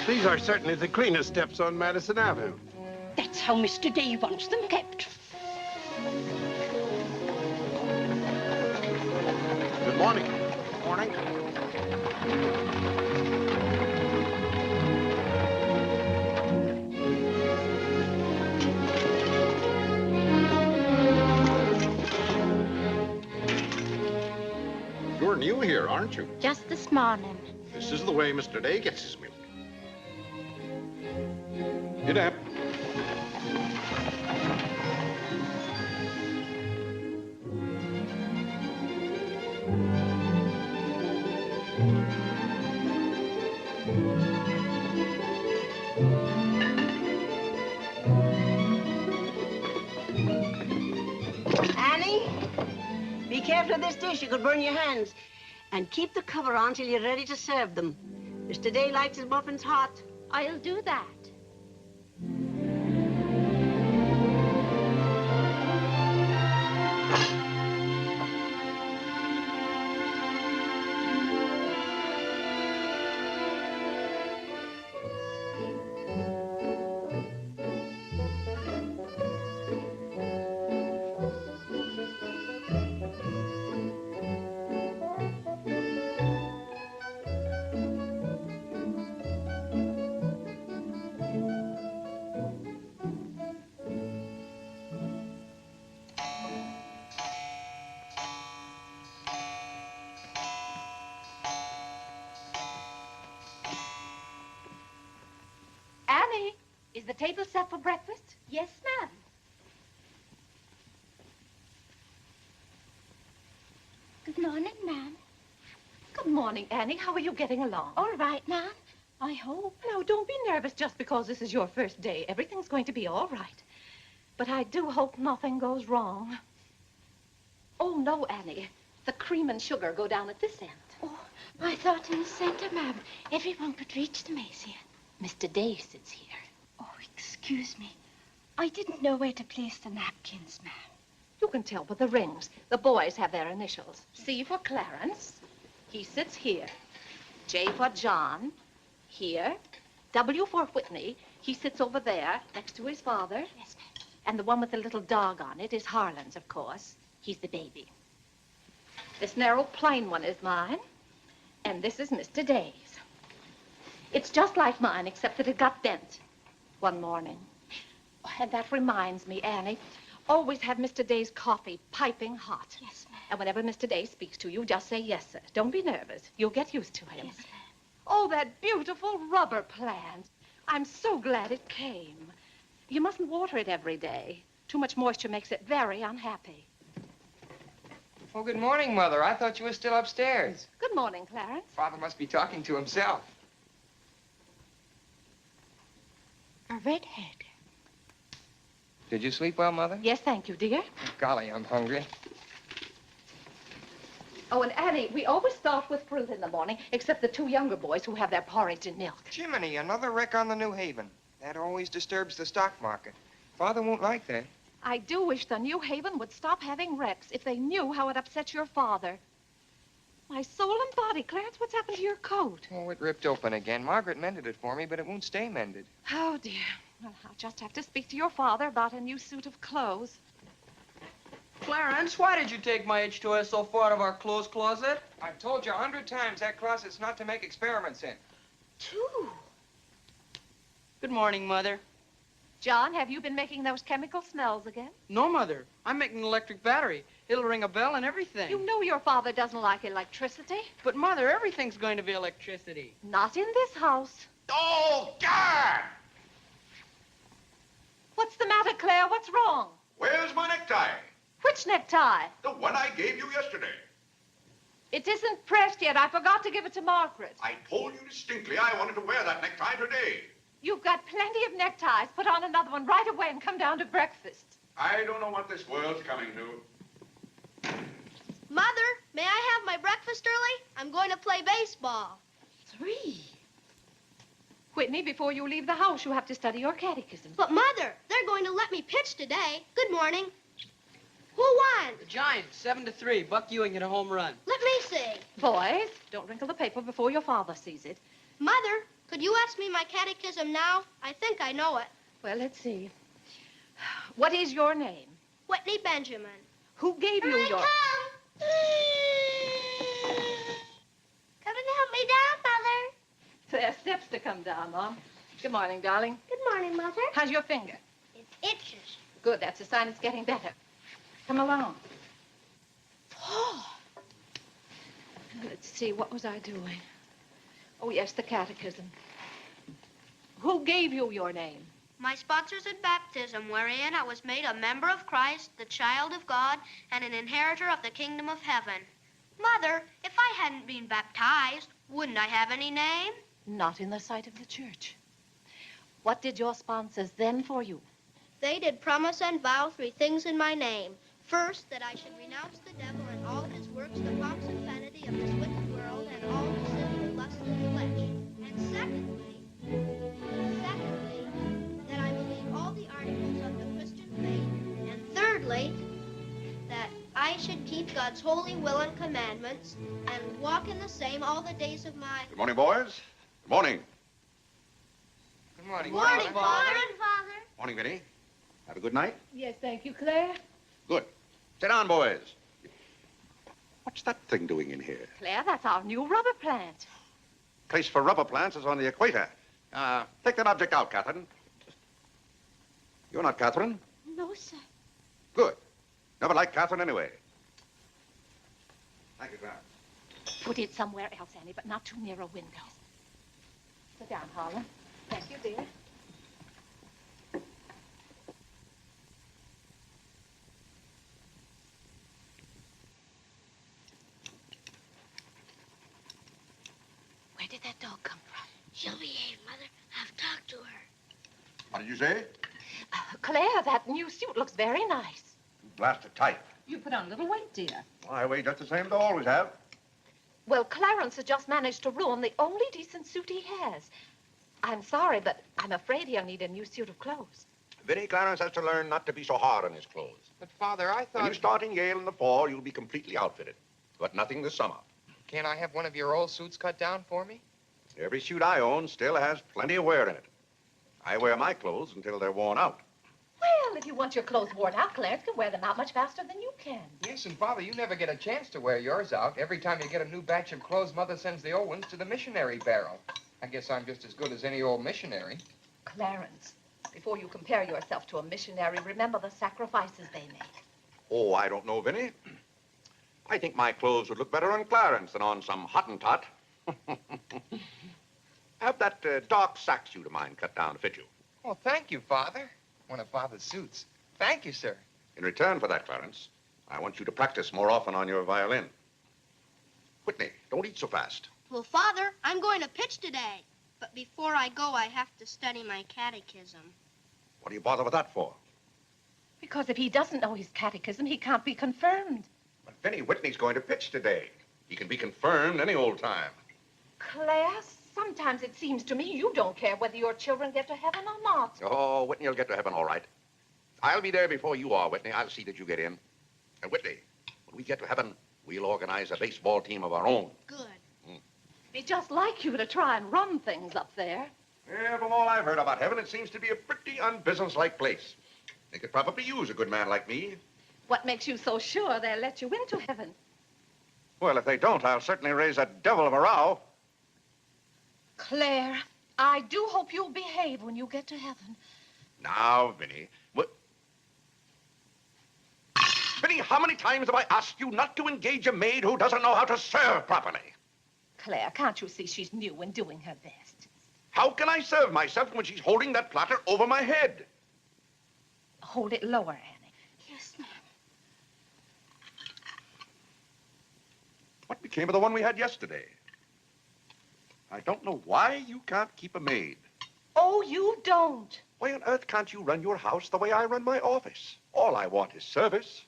These are certainly the cleanest steps on Madison Avenue. That's how Mr. Day wants them kept. Good morning. Morning. You're new here, aren't you? Just this morning. This is the way Mr. Day gets his milk. Get up. Annie, be careful of this dish. You could burn your hands. And keep the cover on till you're ready to serve them. Mr. Day likes his muffins hot. I'll do that. Annie, is the table set for breakfast? Yes, ma'am. Good morning, ma'am. Good morning, Annie. How are you getting along? All right, ma'am. I hope. Now, don't be nervous just because this is your first day. Everything's going to be all right. But I do hope nothing goes wrong. Oh, no, Annie. The cream and sugar go down at this end. Oh, I thought in the center, ma'am. Everyone could reach them easier. Mr. Day sits here. Oh, excuse me. I didn't know where to place the napkins, ma'am. You can tell by the rings. The boys have their initials. C for Clarence. He sits here. J for John. Here. W for Whitney. He sits over there, next to his father. Yes, ma'am. And the one with the little dog on it is Harlan's, of course. He's the baby. This narrow, plain one is mine. And this is Mr. Day's. It's just like mine, except that it got bent one morning. Oh, and that reminds me, Annie, always have Mr. Day's coffee piping hot. Yes, ma'am. And whenever Mr. Day speaks to you, just say yes, sir. Don't be nervous. You'll get used to him. Yes, ma'am. Oh, that beautiful rubber plant. I'm so glad it came. You mustn't water it every day. Too much moisture makes it very unhappy. Oh, good morning, Mother. I thought you were still upstairs. Good morning, Clarence. Father must be talking to himself. A redhead. Did you sleep well, Mother? Yes, thank you, dear. Golly, I'm hungry. Oh, and Annie, we always start with fruit in the morning, except the two younger boys who have their porridge and milk. Jiminy, another wreck on the New Haven. That always disturbs the stock market. Father won't like that. I do wish the New Haven would stop having wrecks if they knew how it upsets your father. My soul and body, Clarence, what's happened to your coat? Oh, it ripped open again. Margaret mended it for me, but it won't stay mended. Oh, dear. Well, I'll just have to speak to your father about a new suit of clothes. Clarence, why did you take my H2S so far out of our clothes closet? I've told you 100 times that closet's not to make experiments in. Two. Good morning, Mother. John, have you been making those chemical smells again? No, Mother. I'm making an electric battery. It'll ring a bell and everything. You know your father doesn't like electricity. But, Mother, everything's going to be electricity. Not in this house. Oh, God! What's the matter, Claire? What's wrong? Where's my necktie? Which necktie? The one I gave you yesterday. It isn't pressed yet. I forgot to give it to Margaret. I told you distinctly I wanted to wear that necktie today. You've got plenty of neckties. Put on another one right away and come down to breakfast. I don't know what this world's coming to. Mother, may I have my breakfast early? I'm going to play baseball. 3. Whitney, before you leave the house, you have to study your catechism. But, Mother, they're going to let me pitch today. Good morning. Who won? The Giants, 7-3. Buck Ewing hit a home run. Let me see. Boys, don't wrinkle the paper before your father sees it. Mother, Could you ask me my catechism now? I think I know it. Well, let's see. What is your name? Whitney Benjamin. Who gave you your... Come and help me down, Mother. There are steps to come down on. Good morning, darling. Good morning, Mother. How's your finger? It itches. Good, that's a sign it's getting better. Come along. Oh. Let's see, what was I doing? Oh, yes, the catechism. Who gave you your name? My sponsors at baptism, wherein I was made a member of Christ, the child of God, and an inheritor of the kingdom of heaven. Mother, if I hadn't been baptized, wouldn't I have any name? Not in the sight of the church. What did your sponsors then for you? They did promise and vow 3 things in my name. First, that I should renounce the devil and all his works, the pomps and vanity of this wicked world, and all the sinful lusts of the flesh. And secondly, that I believe all the articles of the Christian faith. And thirdly, that I should keep God's holy will and commandments and walk in the same all the days of my... Good morning, boys. Good morning. Good morning, Morning, Father. Father. Morning, Vinnie. Have a good night? Yes, thank you, Claire. Good. Sit down, boys. What's that thing doing in here? Claire, that's our new rubber plant. Place for rubber plants is on the equator. Take that object out, Catherine. You're not Catherine? No, sir. Good. Never liked Catherine anyway. Thank you, Clarence. Put it somewhere else, Annie, but not too near a window. Sit down, Harlan. Thank you, dear. Where did that dog come from? She'll behave, Mother. I've talked to her. What did you say? Claire, that new suit looks very nice. Blasted tight. You put on a little weight, dear. I weigh just the same as I always have. Well, Clarence has just managed to ruin the only decent suit he has. I'm sorry, but I'm afraid he'll need a new suit of clothes. Vinnie, Clarence has to learn not to be so hard on his clothes. But, Father, I When you thought... start in Yale in the fall, you'll be completely outfitted. But nothing this summer. Can't I have one of your old suits cut down for me? Every suit I own still has plenty of wear in it. I wear my clothes until they're worn out. Well, if you want your clothes worn out, Clarence can wear them out much faster than you can. Yes, and, Father, you never get a chance to wear yours out. Every time you get a new batch of clothes, Mother sends the old ones to the missionary barrel. I guess I'm just as good as any old missionary. Clarence, before you compare yourself to a missionary, remember the sacrifices they make. Oh, I don't know, Vinnie. I think my clothes would look better on Clarence than on some Hottentot. Have that dark sack suit of mine cut down to fit you. Oh, thank you, Father. One of Father's suits. Thank you, sir. In return for that, Clarence, I want you to practice more often on your violin. Whitney, don't eat so fast. Well, Father, I'm going to pitch today. But before I go, I have to study my catechism. What do you bother with that for? Because if he doesn't know his catechism, he can't be confirmed. But Vinnie, Whitney's going to pitch today. He can be confirmed any old time. Claire, sometimes it seems to me you don't care whether your children get to heaven or not. Oh, Whitney will get to heaven all right. I'll be there before you are, Whitney. I'll see that you get in. And Whitney, when we get to heaven, we'll organize a baseball team of our own. Good. It'd be just like you to try and run things up there. Yeah, from all I've heard about heaven, it seems to be a pretty unbusinesslike place. They could probably use a good man like me. What makes you so sure they'll let you into heaven? Well, if they don't, I'll certainly raise a devil of a row. Claire, I do hope you'll behave when you get to heaven. Now, Vinnie, what? Vinnie, how many times have I asked you not to engage a maid who doesn't know how to serve properly? Claire, can't you see she's new and doing her best? How can I serve myself when she's holding that platter over my head? Hold it lower, Annie. Yes, ma'am. What became of the one we had yesterday? I don't know why you can't keep a maid. Oh, you don't. Why on earth can't you run your house the way I run my office? All I want is service.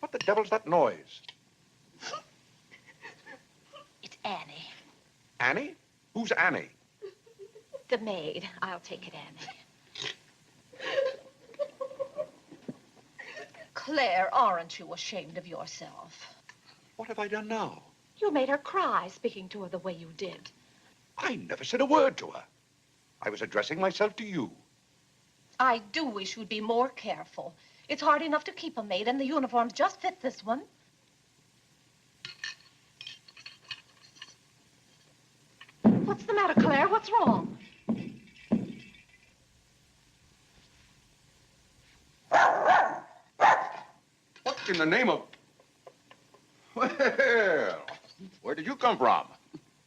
What the devil's that noise? It's Annie. Annie? Who's Annie? The maid. I'll take it, Annie. Claire, aren't you ashamed of yourself? What have I done now? You made her cry speaking to her the way you did. I never said a word to her. I was addressing myself to you. I do wish you'd be more careful. It's hard enough to keep a maid, and the uniforms just fit this one. What's the matter, Claire? What's wrong? What in the name of... Well, where did you come from?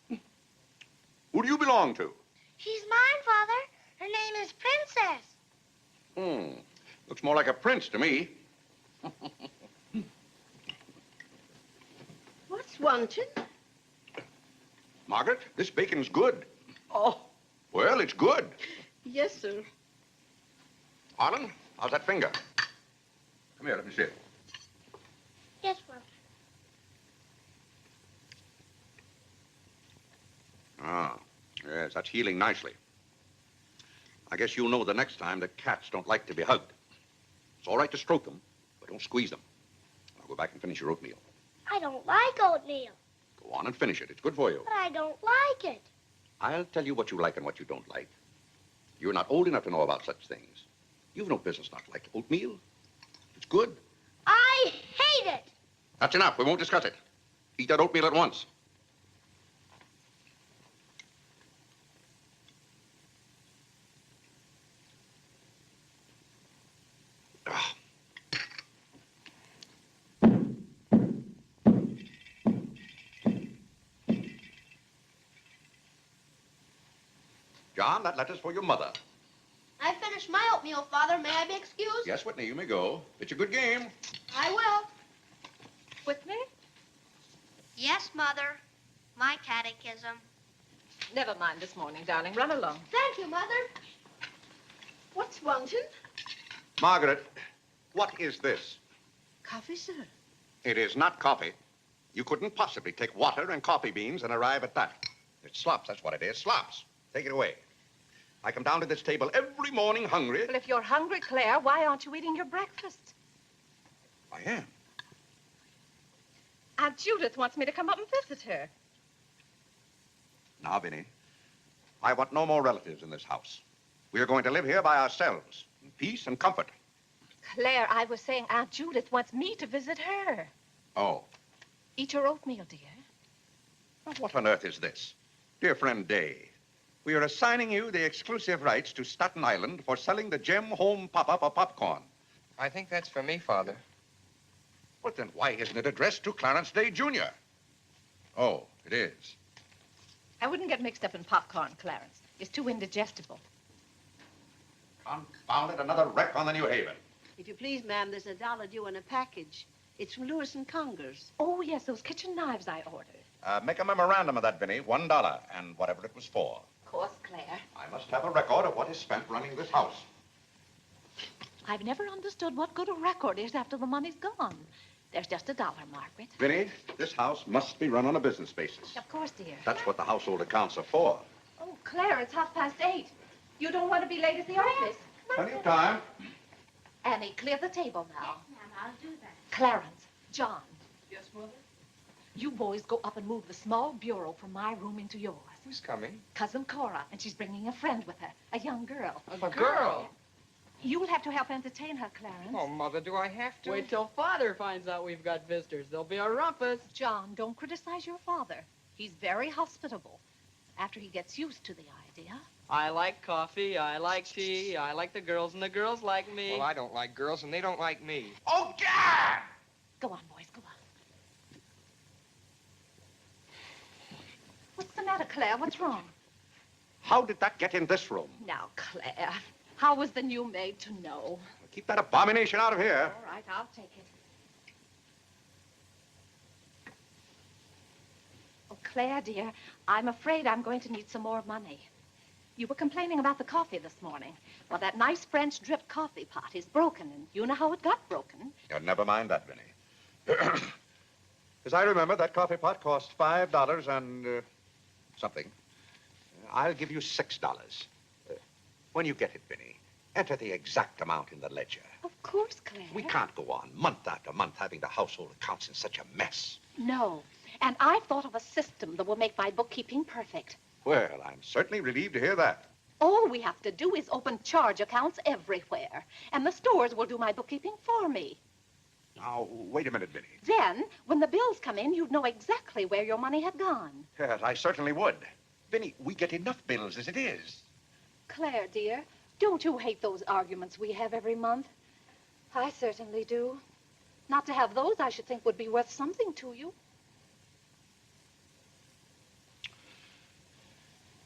Who do you belong to? She's mine, Father. Her name is Princess. Looks more like a prince to me. What's wanting? Margaret, this bacon's good. Oh, Well, it's good. yes, sir. Harlan, how's that finger? Come here, let me see it. Yes, Father. Ah, yes, that's healing nicely. I guess you'll know the next time that cats don't like to be hugged. It's all right to stroke them, but don't squeeze them. Now go back and finish your oatmeal. I don't like oatmeal, Go on and finish it. It's good for you. but I don't like it. I'll tell you what you like and what you don't like. You're not old enough to know about such things. You've no business not to like oatmeal. It's good. I hate it. That's enough. We won't discuss it. Eat that oatmeal at once. Ah. John, that letter's for your mother. I finished my oatmeal, Father. May I be excused? Yes, Whitney, you may go. It's a good game. I will. Whitney? Yes, Mother. My catechism. Never mind this morning, darling. Run along. Thank you, Mother. What's wanting? Margaret, what is this? Coffee, sir. It is not coffee. You couldn't possibly take water and coffee beans and arrive at that. It's slops, that's what it is. Slops. Take it away. I come down to this table every morning hungry. Well, if you're hungry, Claire, why aren't you eating your breakfast? I am. Aunt Judith wants me to come up and visit her. Now, Vinnie, I want no more relatives in this house. We are going to live here by ourselves, in peace and comfort. Claire, I was saying Aunt Judith wants me to visit her. Oh. Eat your oatmeal, dear. Now, what on earth is this? Dear friend Day, we are assigning you the exclusive rights to Staten Island for selling the Gem Home Pop-Up of popcorn. I think that's for me, Father. Well, then why isn't it addressed to Clarence Day, Jr.? Oh, it is. I wouldn't get mixed up in popcorn, Clarence. It's too indigestible. Confound it, another wreck on the New Haven. If you please, ma'am, there's $1 due in a package. It's from Lewis and Congers. Oh, yes, those kitchen knives I ordered. Make a memorandum of that, Vinnie. $1, and whatever it was for. Of course, Claire. I must have a record of what is spent running this house. I've never understood what good a record is after the money's gone. There's just $1, Margaret. Vinnie, this house must be run on a business basis. Of course, dear. That's what the household accounts are for. Oh, Claire, it's 8:30. You don't want to be late at the office. Plenty of time. Annie, clear the table now. Ma'am, I'll do that. Clarence, John, Yes, Mother? you boys go up and move the small bureau from my room into yours. Who's coming? Cousin Cora, and she's bringing a friend with her, a young girl. A girl? You'll have to help entertain her, Clarence. Oh, Mother, do I have to? Wait till Father finds out we've got visitors. There'll be a rumpus. John, don't criticize your father. He's very hospitable. After he gets used to the idea. I like coffee, I like tea, I like the girls, and the girls like me. Well, I don't like girls, and they don't like me. Oh, God! Go on, boys, go on. What's the matter, Claire? What's wrong? How did that get in this room? Now, Claire, how was the new maid to know? Keep that abomination out of here. All right, I'll take it. Oh, Claire, dear, I'm afraid I'm going to need some more money. You were complaining about the coffee this morning. Well, that nice French drip coffee pot is broken, and you know how it got broken. Yeah, never mind that, Vinnie. As I remember, that coffee pot cost $5 and something. I'll give you $6. When you get it, Vinnie, enter the exact amount in the ledger. Of course, Claire. We can't go on month after month having the household accounts in such a mess. No. And I've thought of a system that will make my bookkeeping perfect. Well, I'm certainly relieved to hear that. All we have to do is open charge accounts everywhere, and the stores will do my bookkeeping for me. Now, wait a minute, Vinnie. Then, when the bills come in, you'd know exactly where your money had gone. Yes, I certainly would. Vinnie, we get enough bills as it is. Claire, dear, don't you hate those arguments we have every month? I certainly do. Not to have those, I should think, would be worth something to you.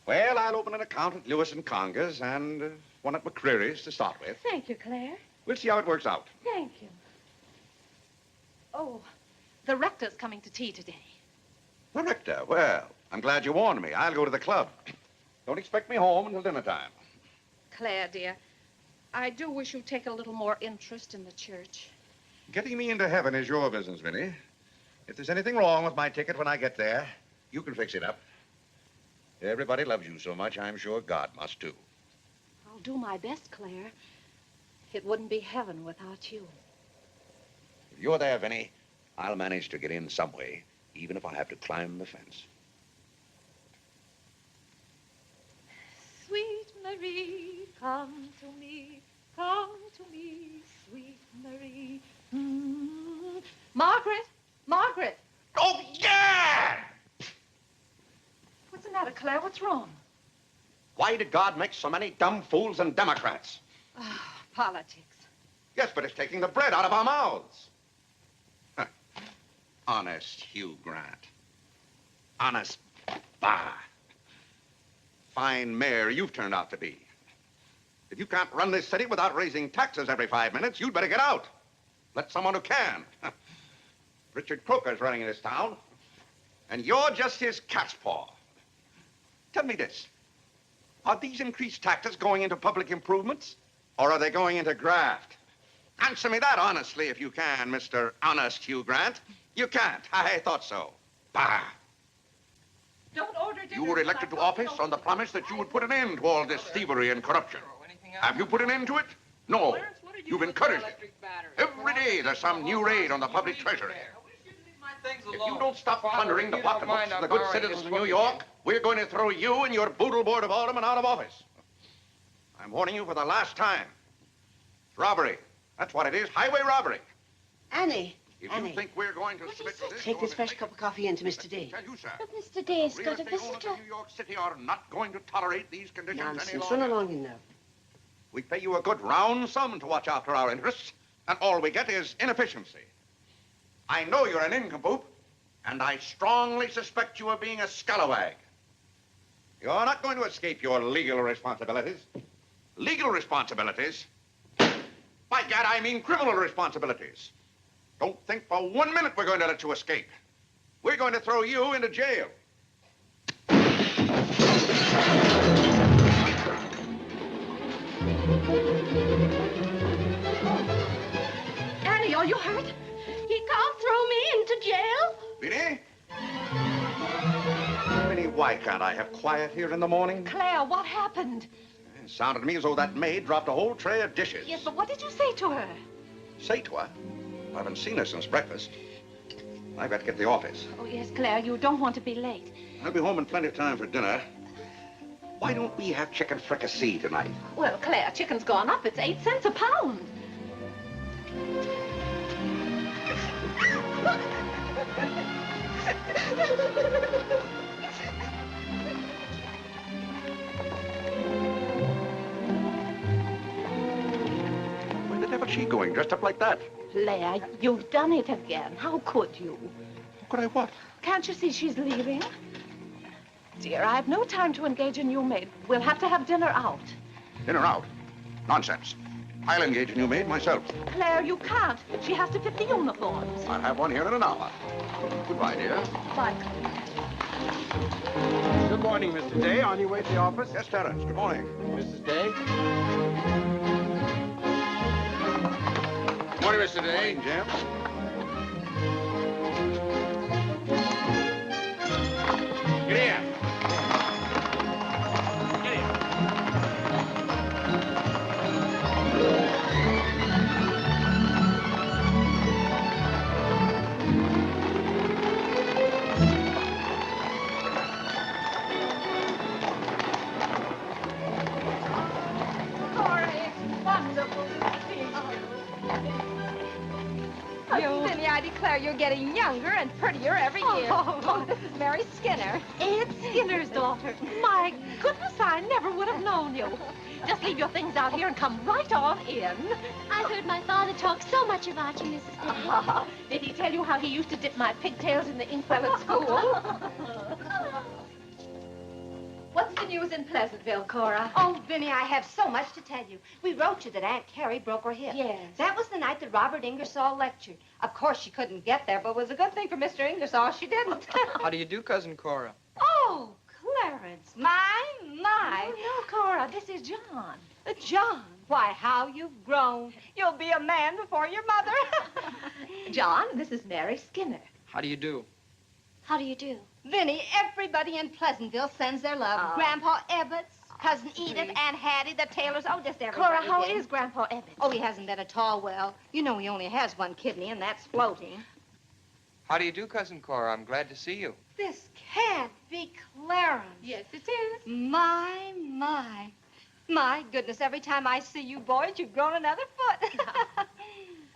Well, I'll open an account at Lewis & Conger's and one at McCreary's to start with. Thank you, Claire. We'll see how it works out. Thank you. Oh, the rector's coming to tea today. The rector? Well, I'm glad you warned me. I'll go to the club. Don't expect me home until dinner time. Claire, dear, I do wish you'd take a little more interest in the church. Getting me into heaven is your business, Vinnie. If there's anything wrong with my ticket when I get there, you can fix it up. Everybody loves you so much, I'm sure God must too. I'll do my best, Claire. It wouldn't be heaven without you. If you're there, Vinnie, I'll manage to get in some way, even if I have to climb the fence. Sweet Marie, come to me, sweet Marie. Margaret, Margaret. Oh, yeah! What's the matter, Claire? What's wrong? Why did God make so many dumb fools and Democrats? Politics. Yes, but it's taking the bread out of our mouths. Huh. Honest Hugh Grant. Honest bah. Fine mayor you've turned out to be. If you can't run this city without raising taxes every 5 minutes, you'd better get out. Let someone who can. Richard Croker's running this town, and you're just his cat's paw. Tell me this. Are these increased taxes going into public improvements, or are they going into graft? Answer me that honestly if you can, Mr. Honest Hugh Grant. You can't. I thought so. Bah. Don't order dinner. You were elected to office on the promise that you would put an end to all this thievery and corruption. Have you put an end to it? No. You've encouraged it. Every day there's some new raid on the public treasury. If you don't stop plundering the pocketbooks of the good citizens of New York, we're going to throw you and your boodle board of aldermen out of office. I'm warning you for the last time. It's robbery. That's what it is, highway robbery. Annie. If Annie. you think we're going to submit to this... Take this fresh cup of coffee into Mr. Day. Tell you, sir. But Mr. Day's Real got a estate owners visitor. in New York City are not going to tolerate these conditions any Nonsense. longer. Run along in now. We pay you a good round sum to watch after our interests, and all we get is inefficiency. I know you're an nincompoop, and I strongly suspect you of being a scalawag. You're not going to escape your legal responsibilities. Legal responsibilities? By gad, I mean criminal responsibilities. Don't think for 1 minute we're going to let you escape. We're going to throw you into jail. Annie, are you hurt? He can't throw me into jail. Vinnie? Vinnie, why can't I have quiet here in the morning? Claire, what happened? It sounded to me as though that maid dropped a whole tray of dishes. Yes, but what did you say to her? Say to her? I haven't seen her since breakfast. I've got to get to the office. Oh, yes, Claire, you don't want to be late. I'll be home in plenty of time for dinner. Why don't we have chicken fricassee tonight? Well, Claire, chicken's gone up. It's 8 cents a pound. Where the devil's she going, dressed up like that? Claire, you've done it again. How could you? Could I what? Can't you see she's leaving? Dear, I have no time to engage a new maid. We'll have to have dinner out. Dinner out? Nonsense. I'll engage a new maid myself. Claire, you can't. She has to fit the uniforms. I'll have one here in an hour. Goodbye, dear. Bye. Good morning, Mr. Day. On your way to the office? Yes, Clarence. Good morning. Mrs. Day? Good morning, Mr. Day. Good morning, James. Get here. Claire, you're getting younger and prettier every year. Oh, this is Mary Skinner. It's Skinner's daughter. My goodness, I never would have known you. Just leave your things out here and come right on in. I heard my father talk so much about you, Mrs. Day. Did he tell you how he used to dip my pigtails in the inkwell at school? What's the news in Pleasantville, Cora? Oh, Vinnie, I have so much to tell you. We wrote you that Aunt Carrie broke her hip. Yes. That was the night that Robert Ingersoll lectured. Of course, she couldn't get there, but it was a good thing for Mr. Ingersoll she didn't. How do you do, Cousin Cora? Oh, Clarence, my. Oh, no, Cora, this is John. John, why, how you've grown. You'll be a man before your mother. John, this is Mary Skinner. How do you do? How do you do? Vinnie, everybody in Pleasantville sends their love. Oh. Grandpa Ebbets, Cousin Edith, Aunt Hattie, the Taylors, oh, just everybody. Cora, how did. is Grandpa Ebbets? Oh, he hasn't been at all well. You know he only has one kidney, and that's floating. How do you do, Cousin Cora? I'm glad to see you. This can't be Clarence. Yes, it is. My. My goodness, every time I see you boys, you've grown another foot.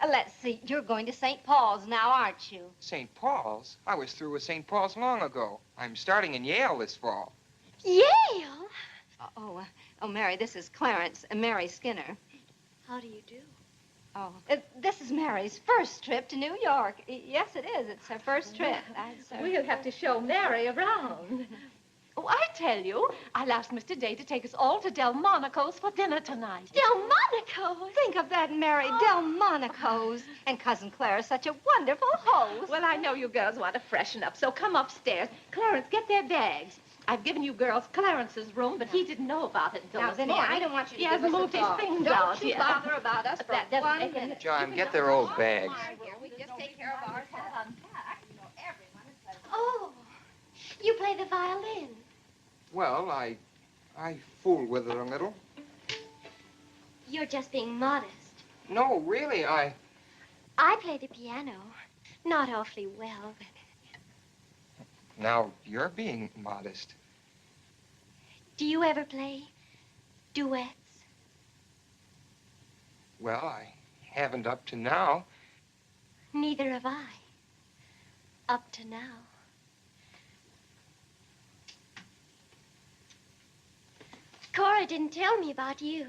Let's see, you're going to St. Paul's now, aren't you? St. Paul's? I was through with St. Paul's long ago. I'm starting in Yale this fall. Yale? Oh, Mary, this is Clarence, Mary Skinner. How do you do? Oh, this is Mary's first trip to New York. Yes, it is. It's her first trip. We'll have to show Mary around. Oh, I tell you, I'll ask Mr. Day to take us all to Delmonico's for dinner tonight. Delmonico's? Think of that, Mary, Delmonico's. And Cousin Claire is such a wonderful host. Well, I know you girls want to freshen up, so come upstairs. Clarence, get their bags. I've given you girls Clarence's room, but he didn't know about it until Now, this Vinnie, morning. I don't want you to He give hasn't us a moved his thought. things Don't out you yet. bother about us for That doesn't 1 make any- minute. John, get their old bags. We just take care of ours. Oh, you play the violin. Well, I fool with it a little. You're just being modest. No, really, I play the piano. Not awfully well, but... Now, you're being modest. Do you ever play duets? Well, I haven't up to now. Neither have I. Up to now. Cora didn't tell me about you.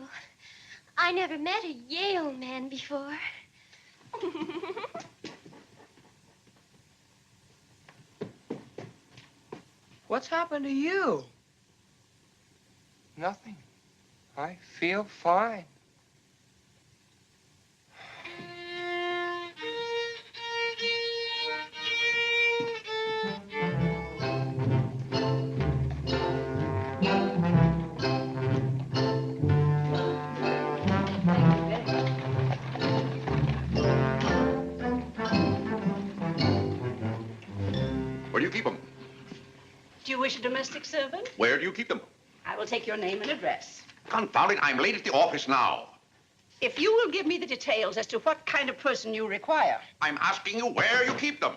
I never met a Yale man before. What's happened to you? Nothing. I feel fine. Where do you keep them? Do you wish a domestic servant? Where do you keep them? I will take your name and address. Confound it, I'm late at the office now. If you will give me the details as to what kind of person you require. I'm asking you where you keep them.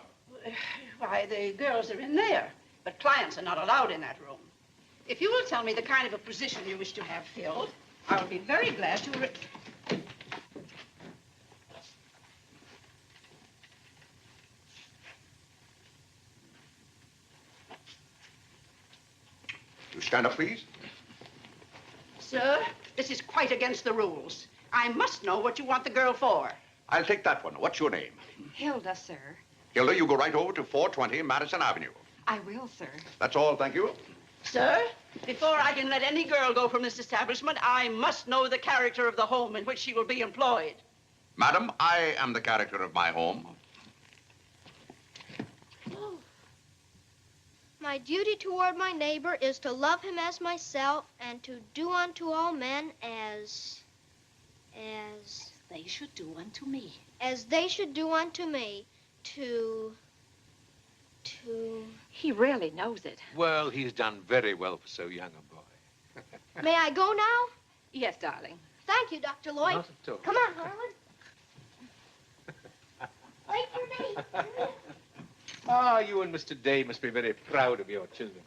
Why, the girls are in there, but clients are not allowed in that room. If you will tell me the kind of a position you wish to have filled, I will be very glad to... You stand up, please. Sir, this is quite against the rules. I must know what you want the girl for. I'll take that one. What's your name? Hilda, sir. Hilda, you go right over to 420 Madison Avenue. I will, sir. That's all, thank you. Sir, before I can let any girl go from this establishment, I must know the character of the home in which she will be employed. Madam, I am the character of my home. My duty toward my neighbor is to love him as myself and to do unto all men as They should do unto me. they should do unto me. To He really knows it. Well, he's done very well for so young a boy. May I go now? Yes, darling. Thank you, Dr. Lloyd. Not at all. Come on, Harlan. Wait for me. Ah, you and Mr. Day must be very proud of your children.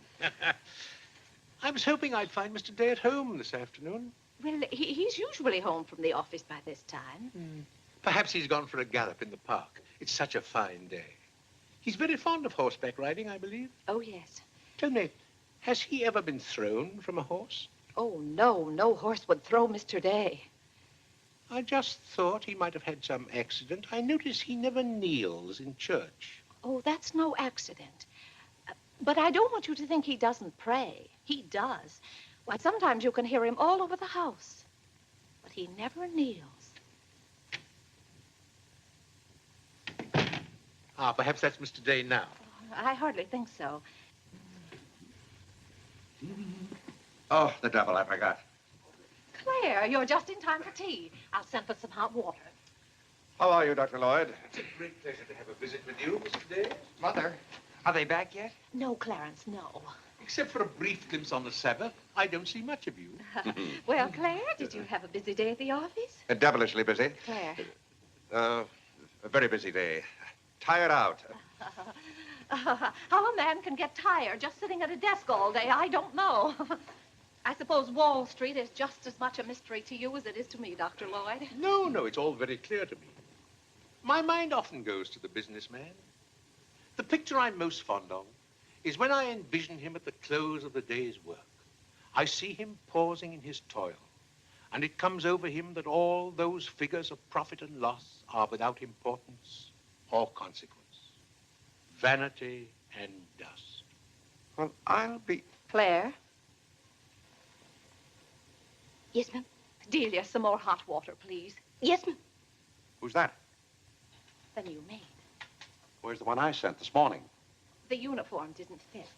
I was hoping I'd find Mr. Day at home this afternoon. Well, he's usually home from the office by this time. Perhaps he's gone for a gallop in the park. It's such a fine day. He's very fond of horseback riding, I believe. Oh, yes. Tell me, has he ever been thrown from a horse? Oh, no. No horse would throw Mr. Day. I just thought he might have had some accident. I notice he never kneels in church. Oh, that's no accident. But I don't want you to think he doesn't pray. He does. Why, sometimes you can hear him all over the house. But he never kneels. Ah, perhaps that's Mr. Day now. I hardly think so. Oh, the devil, I forgot. Claire, you're just in time for tea. I'll send for some hot water. How are you, Dr. Lloyd? It's a great pleasure to have a visit with you, Mr. Day. Mother, are they back yet? No, Clarence, no. Except for a brief glimpse on the Sabbath, I don't see much of you. Well, Claire, did you have a busy day at the office? Devilishly busy. Claire. A very busy day. Tired out. How a man can get tired just sitting at a desk all day, I don't know. I suppose Wall Street is just as much a mystery to you as it is to me, Dr. Lloyd. No, it's all very clear to me. My mind often goes to the businessman. The picture I'm most fond of is when I envision him at the close of the day's work. I see him pausing in his toil, and it comes over him that all those figures of profit and loss are without importance or consequence. Vanity and dust. Well, I'll be... Claire? Yes, ma'am. Delia, some more hot water, please. Yes, ma'am. Who's that? The new maid. Where's the one I sent this morning? The uniform didn't fit.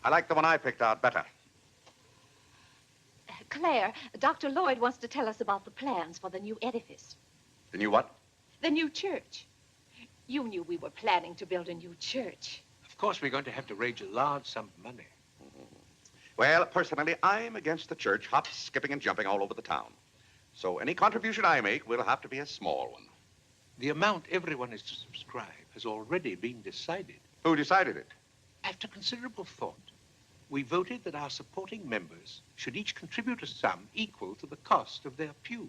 I like the one I picked out better. Claire, Dr. Lloyd wants to tell us about the plans for the new edifice. The new what? The new church. You knew we were planning to build a new church. Of course, we're going to have to raise a large sum of money. Well, personally, I'm against the church hopping, skipping, and jumping all over the town. So any contribution I make will have to be a small one. The amount everyone is to subscribe has already been decided. Who decided it? After considerable thought, we voted that our supporting members should each contribute a sum equal to the cost of their pew.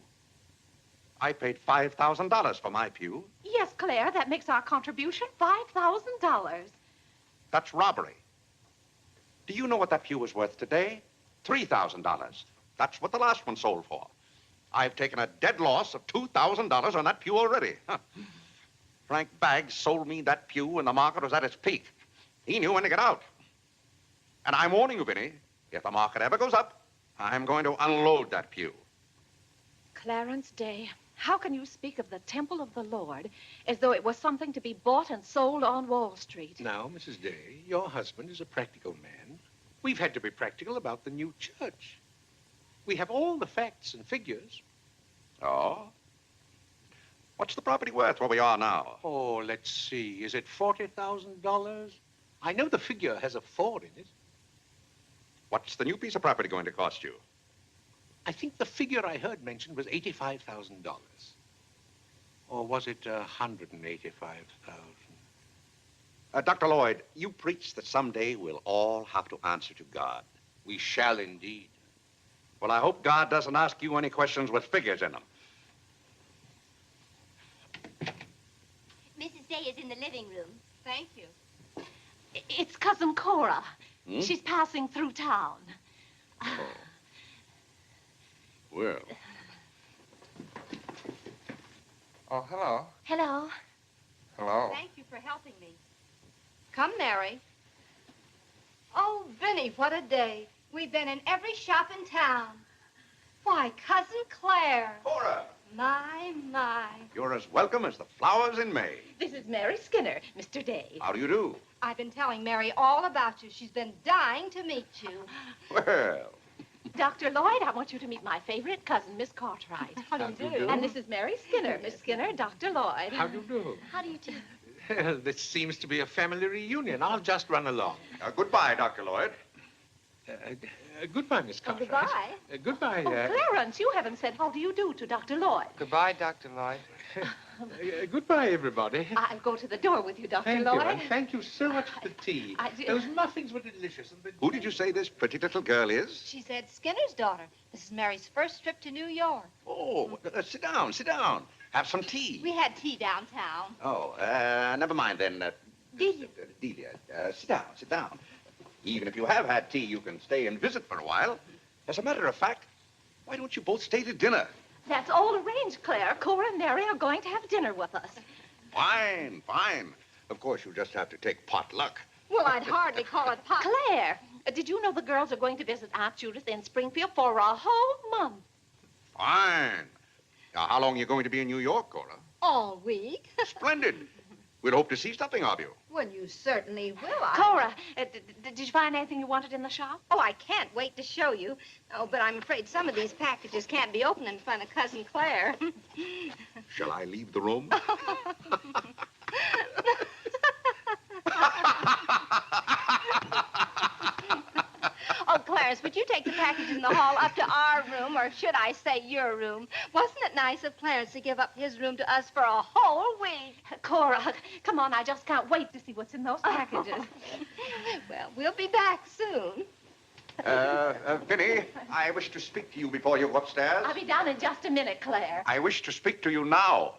I paid $5,000 for my pew. Yes, Claire, that makes our contribution $5,000. That's robbery. Do you know what that pew was worth today? $3,000. That's what the last one sold for. I've taken a dead loss of $2,000 on that pew already. Huh. Frank Baggs sold me that pew when the market was at its peak. He knew when to get out. And I'm warning you, Vinnie, if the market ever goes up, I'm going to unload that pew. Clarence Day, how can you speak of the temple of the Lord as though it was something to be bought and sold on Wall Street? Now, Mrs. Day, your husband is a practical man. We've had to be practical about the new church. We have all the facts and figures. Oh? What's the property worth where we are now? Oh, let's see. Is it $40,000? I know the figure has a 4 in it. What's the new piece of property going to cost you? I think the figure I heard mentioned was $85,000. Or was it $185,000? Dr. Lloyd, you preach that someday we'll all have to answer to God. We shall indeed. Well, I hope God doesn't ask you any questions with figures in them. Mrs. Day is in the living room. Thank you. It's Cousin Cora. She's passing through town. Well. Oh, hello. Hello. Hello. Thank you for helping me. Come, Mary. Oh, Vinnie, what a day. We've been in every shop in town. Why, Cousin Claire. Cora! My. You're as welcome as the flowers in May. This is Mary Skinner, Mr. Day. How do you do? I've been telling Mary all about you. She's been dying to meet you. Well. Dr. Lloyd, I want you to meet my favorite cousin, Miss Cartwright. How do you do? And this is Mary Skinner. Miss Skinner, Dr. Lloyd. How do you do? How do you do? Well, this seems to be a family reunion. I'll just run along. Goodbye, Dr. Lloyd. Goodbye, Miss Cartwright. Goodbye. Goodbye. Oh, Clarence, you haven't said how do you do to Dr. Lloyd. Goodbye, Dr. Lloyd. Goodbye, everybody. I'll go to the door with you, Dr. Thank Lloyd. you, and thank you so much for the tea. Those muffins were delicious. And Who did you say this pretty little girl is? She said Skinner's daughter. This is Mary's first trip to New York. Oh, sit down, sit down. Have some tea. We had tea downtown. Oh, never mind then. Delia. Delia, sit down, sit down. Even if you have had tea, you can stay and visit for a while. As a matter of fact, why don't you both stay to dinner? That's all arranged, Claire. Cora and Mary are going to have dinner with us. Fine, fine. Of course, you just have to take potluck. Well, I'd hardly call it pot. Claire, did you know the girls are going to visit Aunt Judith in Springfield for a whole month? Fine. Now, how long are you going to be in New York, Cora? All week. Splendid. We'll hope to see something of you. Well, you certainly will. Cora, did you find anything you wanted in the shop? Oh, I can't wait to show you. Oh, but I'm afraid some of these packages can't be opened in front of Cousin Claire. Shall I leave the room? Oh, Clarence, would you take the package in the hall up to our room, or should I say your room? Wasn't it nice of Clarence to give up his room to us for a whole week? Cora, come on, I just can't wait to see what's in those packages. Well, we'll be back soon. Vinnie, I wish to speak to you before you go upstairs. I'll be down in just a minute, Claire. I wish to speak to you now.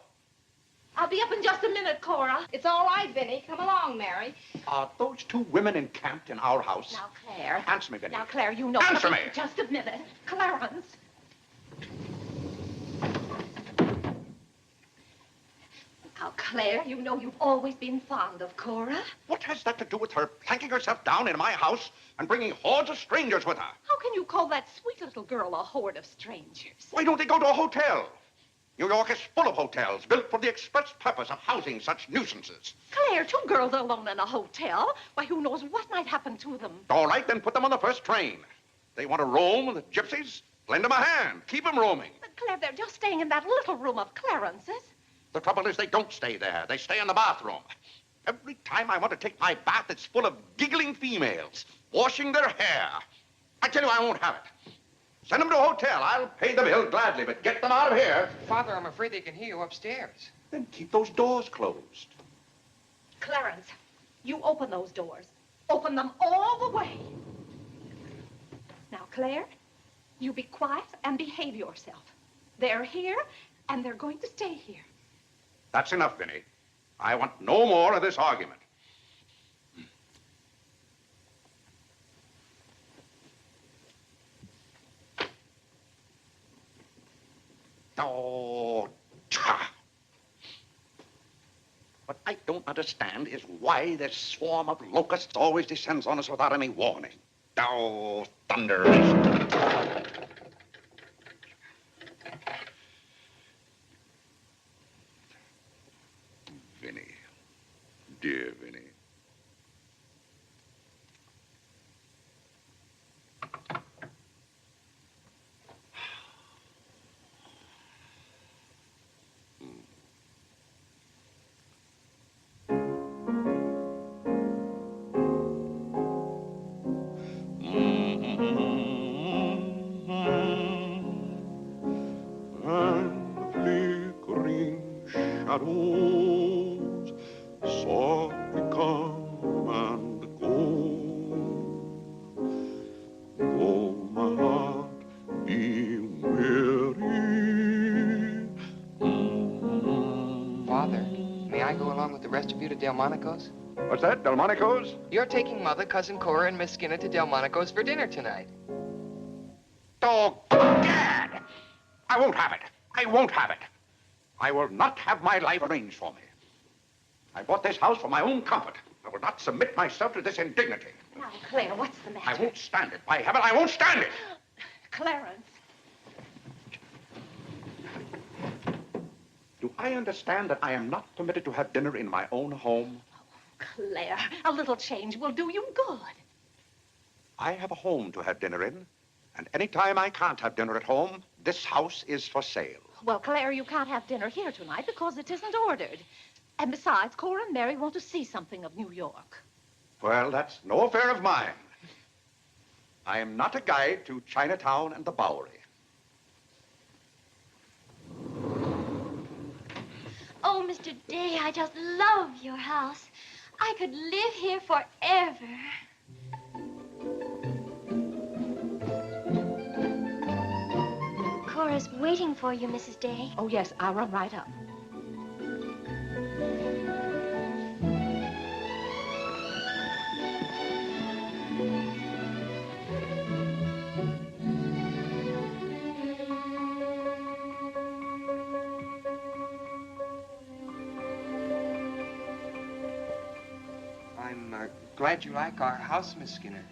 I'll be up in just a minute, Cora. It's all right, Vinnie. Come along, Mary. Are those two women encamped in our house? Now, Claire. Answer me, Vinnie. Now, Claire, you know... Answer me! Just a minute. Clarence. Now, Claire, you know you've always been fond of Cora. What has that to do with her planking herself down in my house and bringing hordes of strangers with her? How can you call that sweet little girl a horde of strangers? Why don't they go to a hotel? New York is full of hotels built for the express purpose of housing such nuisances. Claire, two girls alone in a hotel? Why, who knows what might happen to them? All right, then put them on the first train. They want to roam with the gypsies? Lend them a hand. Keep them roaming. But, Claire, they're just staying in that little room of Clarence's. The trouble is they don't stay there. They stay in the bathroom. Every time I want to take my bath, it's full of giggling females, washing their hair. I tell you, I won't have it. Send them to a hotel. I'll pay the bill gladly, but get them out of here. Father, I'm afraid they can hear you upstairs. Then keep those doors closed. Clarence, you open those doors. Open them all the way. Now, Claire, you be quiet and behave yourself. They're here, and they're going to stay here. That's enough, Vinnie. I want no more of this argument. Oh, ta! What I don't understand is why this swarm of locusts always descends on us without any warning. Oh, thunder. Vinnie. Dear Vinnie. Shadows softly come and go. Though my heart be weary. Father, may I go along with the rest of you to Delmonico's? What's that, Delmonico's? You're taking Mother, Cousin Cora, and Miss Skinner to Delmonico's for dinner tonight. Oh, Gad! I won't have it. I won't have it. I will not have my life arranged for me. I bought this house for my own comfort. I will not submit myself to this indignity. Now, Claire, what's the matter? I won't stand it. By heaven, I won't stand it. Clarence. Do I understand that I am not permitted to have dinner in my own home? Claire, a little change will do you good. I have a home to have dinner in, and any time I can't have dinner at home, this house is for sale. Well, Claire, you can't have dinner here tonight because it isn't ordered. And besides, Cora and Mary want to see something of New York. Well, that's no affair of mine. I am not a guide to Chinatown and the Bowery. Oh, Mr. Day, I just love your house. I could live here forever. Cora's waiting for you, Mrs. Day. Oh, yes, I'll run right up. I'm glad you like our house, Miss Skinner.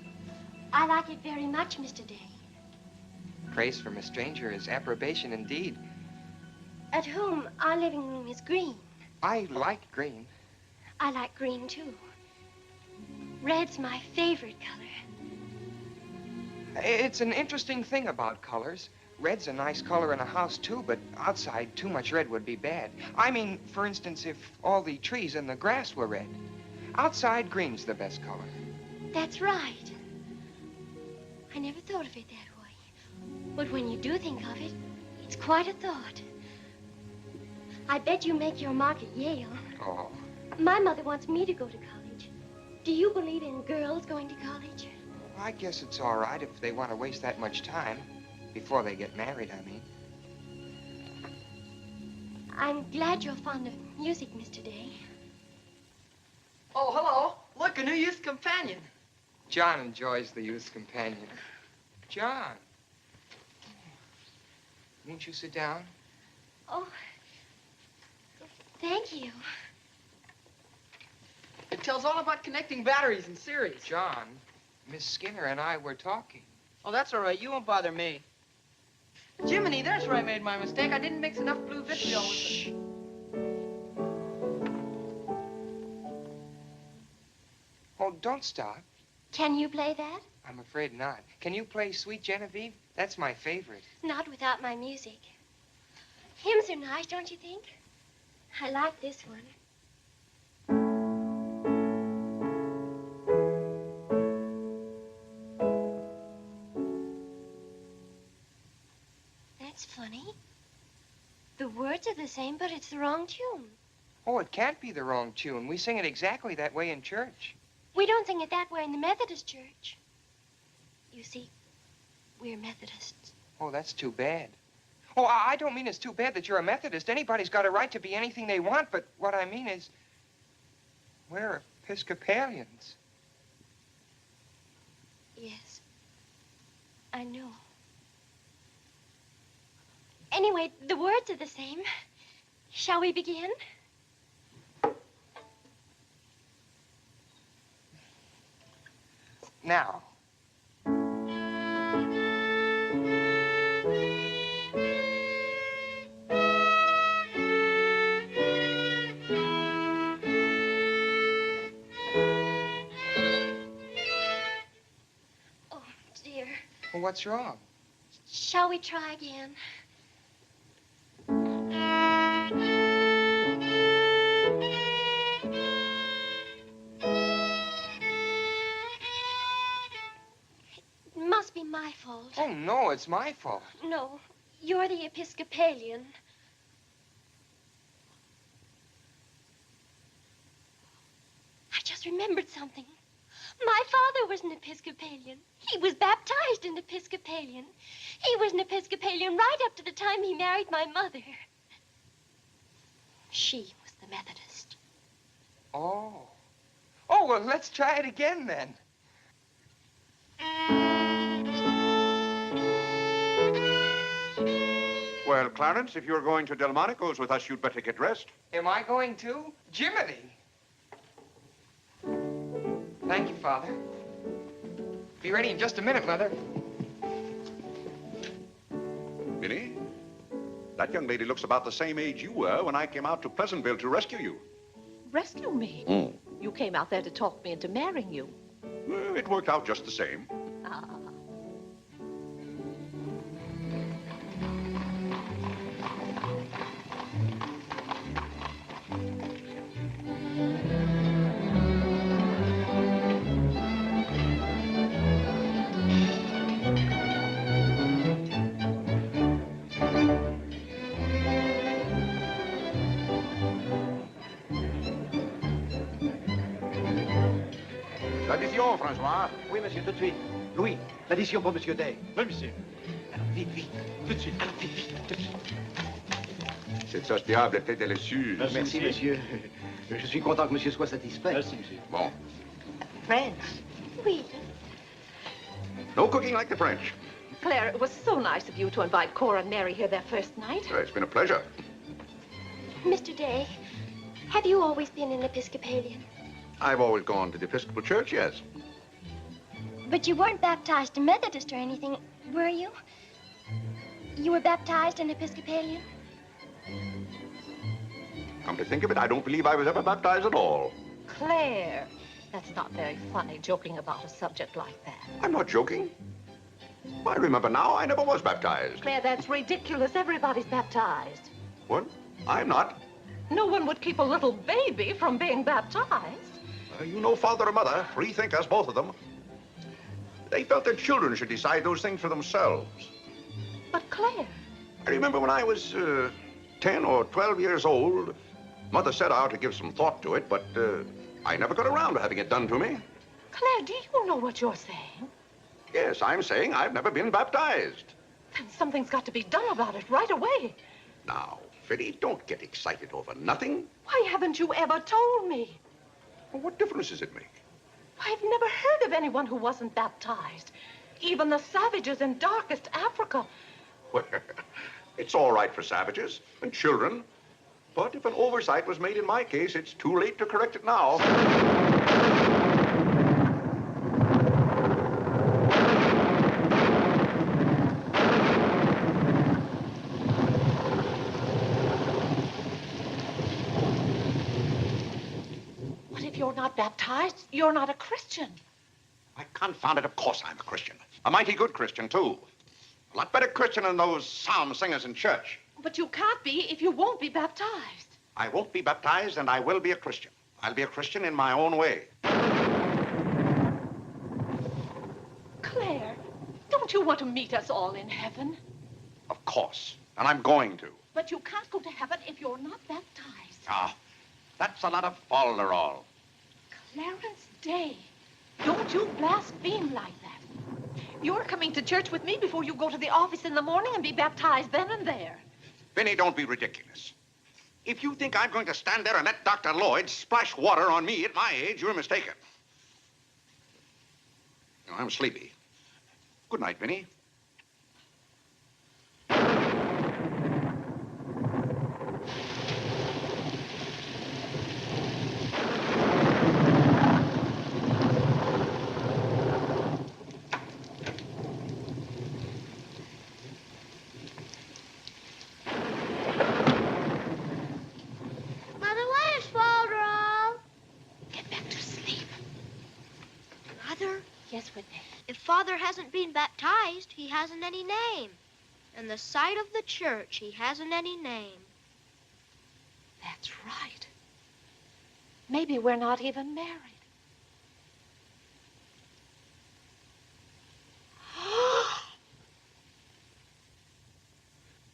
I like it very much, Mr. Day. Praise from a stranger is approbation indeed. At home, our living room is green. I like green. I like green, too. Red's my favorite color. It's an interesting thing about colors. Red's a nice color in a house, too, but outside, too much red would be bad. I mean, for instance, if all the trees and the grass were red. Outside, green's the best color. That's right. I never thought of it that way. But when you do think of it, it's quite a thought. I bet you make your mark at Yale. Oh. My mother wants me to go to college. Do you believe in girls going to college? I guess it's all right if they want to waste that much time. Before they get married, I mean. I'm glad you're fond of music, Mr. Day. Oh, hello. Look, a new youth companion. John enjoys the youth's companion. John. Won't you sit down? Oh, thank you. It tells all about connecting batteries in series. John, Miss Skinner and I were talking. Oh, that's all right. You won't bother me. Jiminy, there's where I made my mistake. I didn't mix enough blue vitriol with it. Oh, don't stop. Can you play that? I'm afraid not. Can you play Sweet Genevieve? That's my favorite. Not without my music. Hymns are nice, don't you think? I like this one. That's funny. The words are the same, but it's the wrong tune. Oh, it can't be the wrong tune. We sing it exactly that way in church. We don't sing it that way in the Methodist church. You see, we're Methodists. Oh, that's too bad. Oh, I don't mean it's too bad that you're a Methodist. Anybody's got a right to be anything they want, but what I mean is, we're Episcopalians. Yes, I know. Anyway, the words are the same. Shall we begin? Now. Oh, dear. Well, what's wrong? Shall we try again? It must be my fault. Oh, no, it's my fault. No, you're the Episcopalian. I just remembered something. My father was an Episcopalian. He was baptized an Episcopalian. He was an Episcopalian right up to the time he married my mother. She was the Methodist. Oh. Oh, well, let's try it again, then. Well, Clarence, if you're going to Delmonico's with us, you'd better get dressed. Am I going to? Jiminy. Thank you, Father. Be ready in just a minute, Mother. Vinnie, that young lady looks about the same age you were when I came out to Pleasantville to rescue you. Rescue me? You came out there to talk me into marrying you. Well, it worked out just the same. Ah. L'addition, François. Oui, monsieur, tout de suite. Louis, l'addition pour monsieur Day. Oui, monsieur. Alors, vite, vite. Tout de suite. Alors, vite, vite, tout de suite. Cette sauce diable était délicieuse. Merci, monsieur. Je suis content que monsieur soit satisfait. Merci, monsieur. Bon. France. Oui. No cooking like the French. Claire, it was so nice of you to invite Cora and Mary here their first night. It's been a pleasure. Mr. Day, have you always been an Episcopalian? I've always gone to the Episcopal Church, yes. But you weren't baptized a Methodist or anything, were you? You were baptized an Episcopalian? Come to think of it, I don't believe I was ever baptized at all. Claire, that's not very funny, joking about a subject like that. I'm not joking. I remember now, I never was baptized. Claire, that's ridiculous. Everybody's baptized. What? I'm not. No one would keep a little baby from being baptized. You know father and mother, free thinkers, both of them. They felt their children should decide those things for themselves. But Claire... I remember when I was 10 or 12 years old, Mother said I ought to give some thought to it, but I never got around to having it done to me. Claire, do you know what you're saying? Yes, I'm saying I've never been baptized. Then something's got to be done about it right away. Now, Vinnie, don't get excited over nothing. Why haven't you ever told me? Well, what difference does it make? I've never heard of anyone who wasn't baptized. Even the savages in darkest Africa. Well, it's all right for savages and children. But if an oversight was made in my case, it's too late to correct it now. What if you're not baptized? You're not a Christian. Why, confound it, of course I'm a Christian. A mighty good Christian, too. A lot better Christian than those psalm singers in church. But you can't be if you won't be baptized. I won't be baptized, and I will be a Christian. I'll be a Christian in my own way. Claire, don't you want to meet us all in heaven? Of course, and I'm going to. But you can't go to heaven if you're not baptized. Ah, that's a lot of folderol. Clarence Day, don't you blaspheme like that. You're coming to church with me before you go to the office in the morning and be baptized then and there. Vinnie, don't be ridiculous. If you think I'm going to stand there and let Dr. Lloyd splash water on me at my age, you're mistaken. I'm sleepy. Good night, Vinnie. Yes, Whitney. If Father hasn't been baptized, he hasn't any name. In the sight of the church, he hasn't any name. That's right. Maybe we're not even married.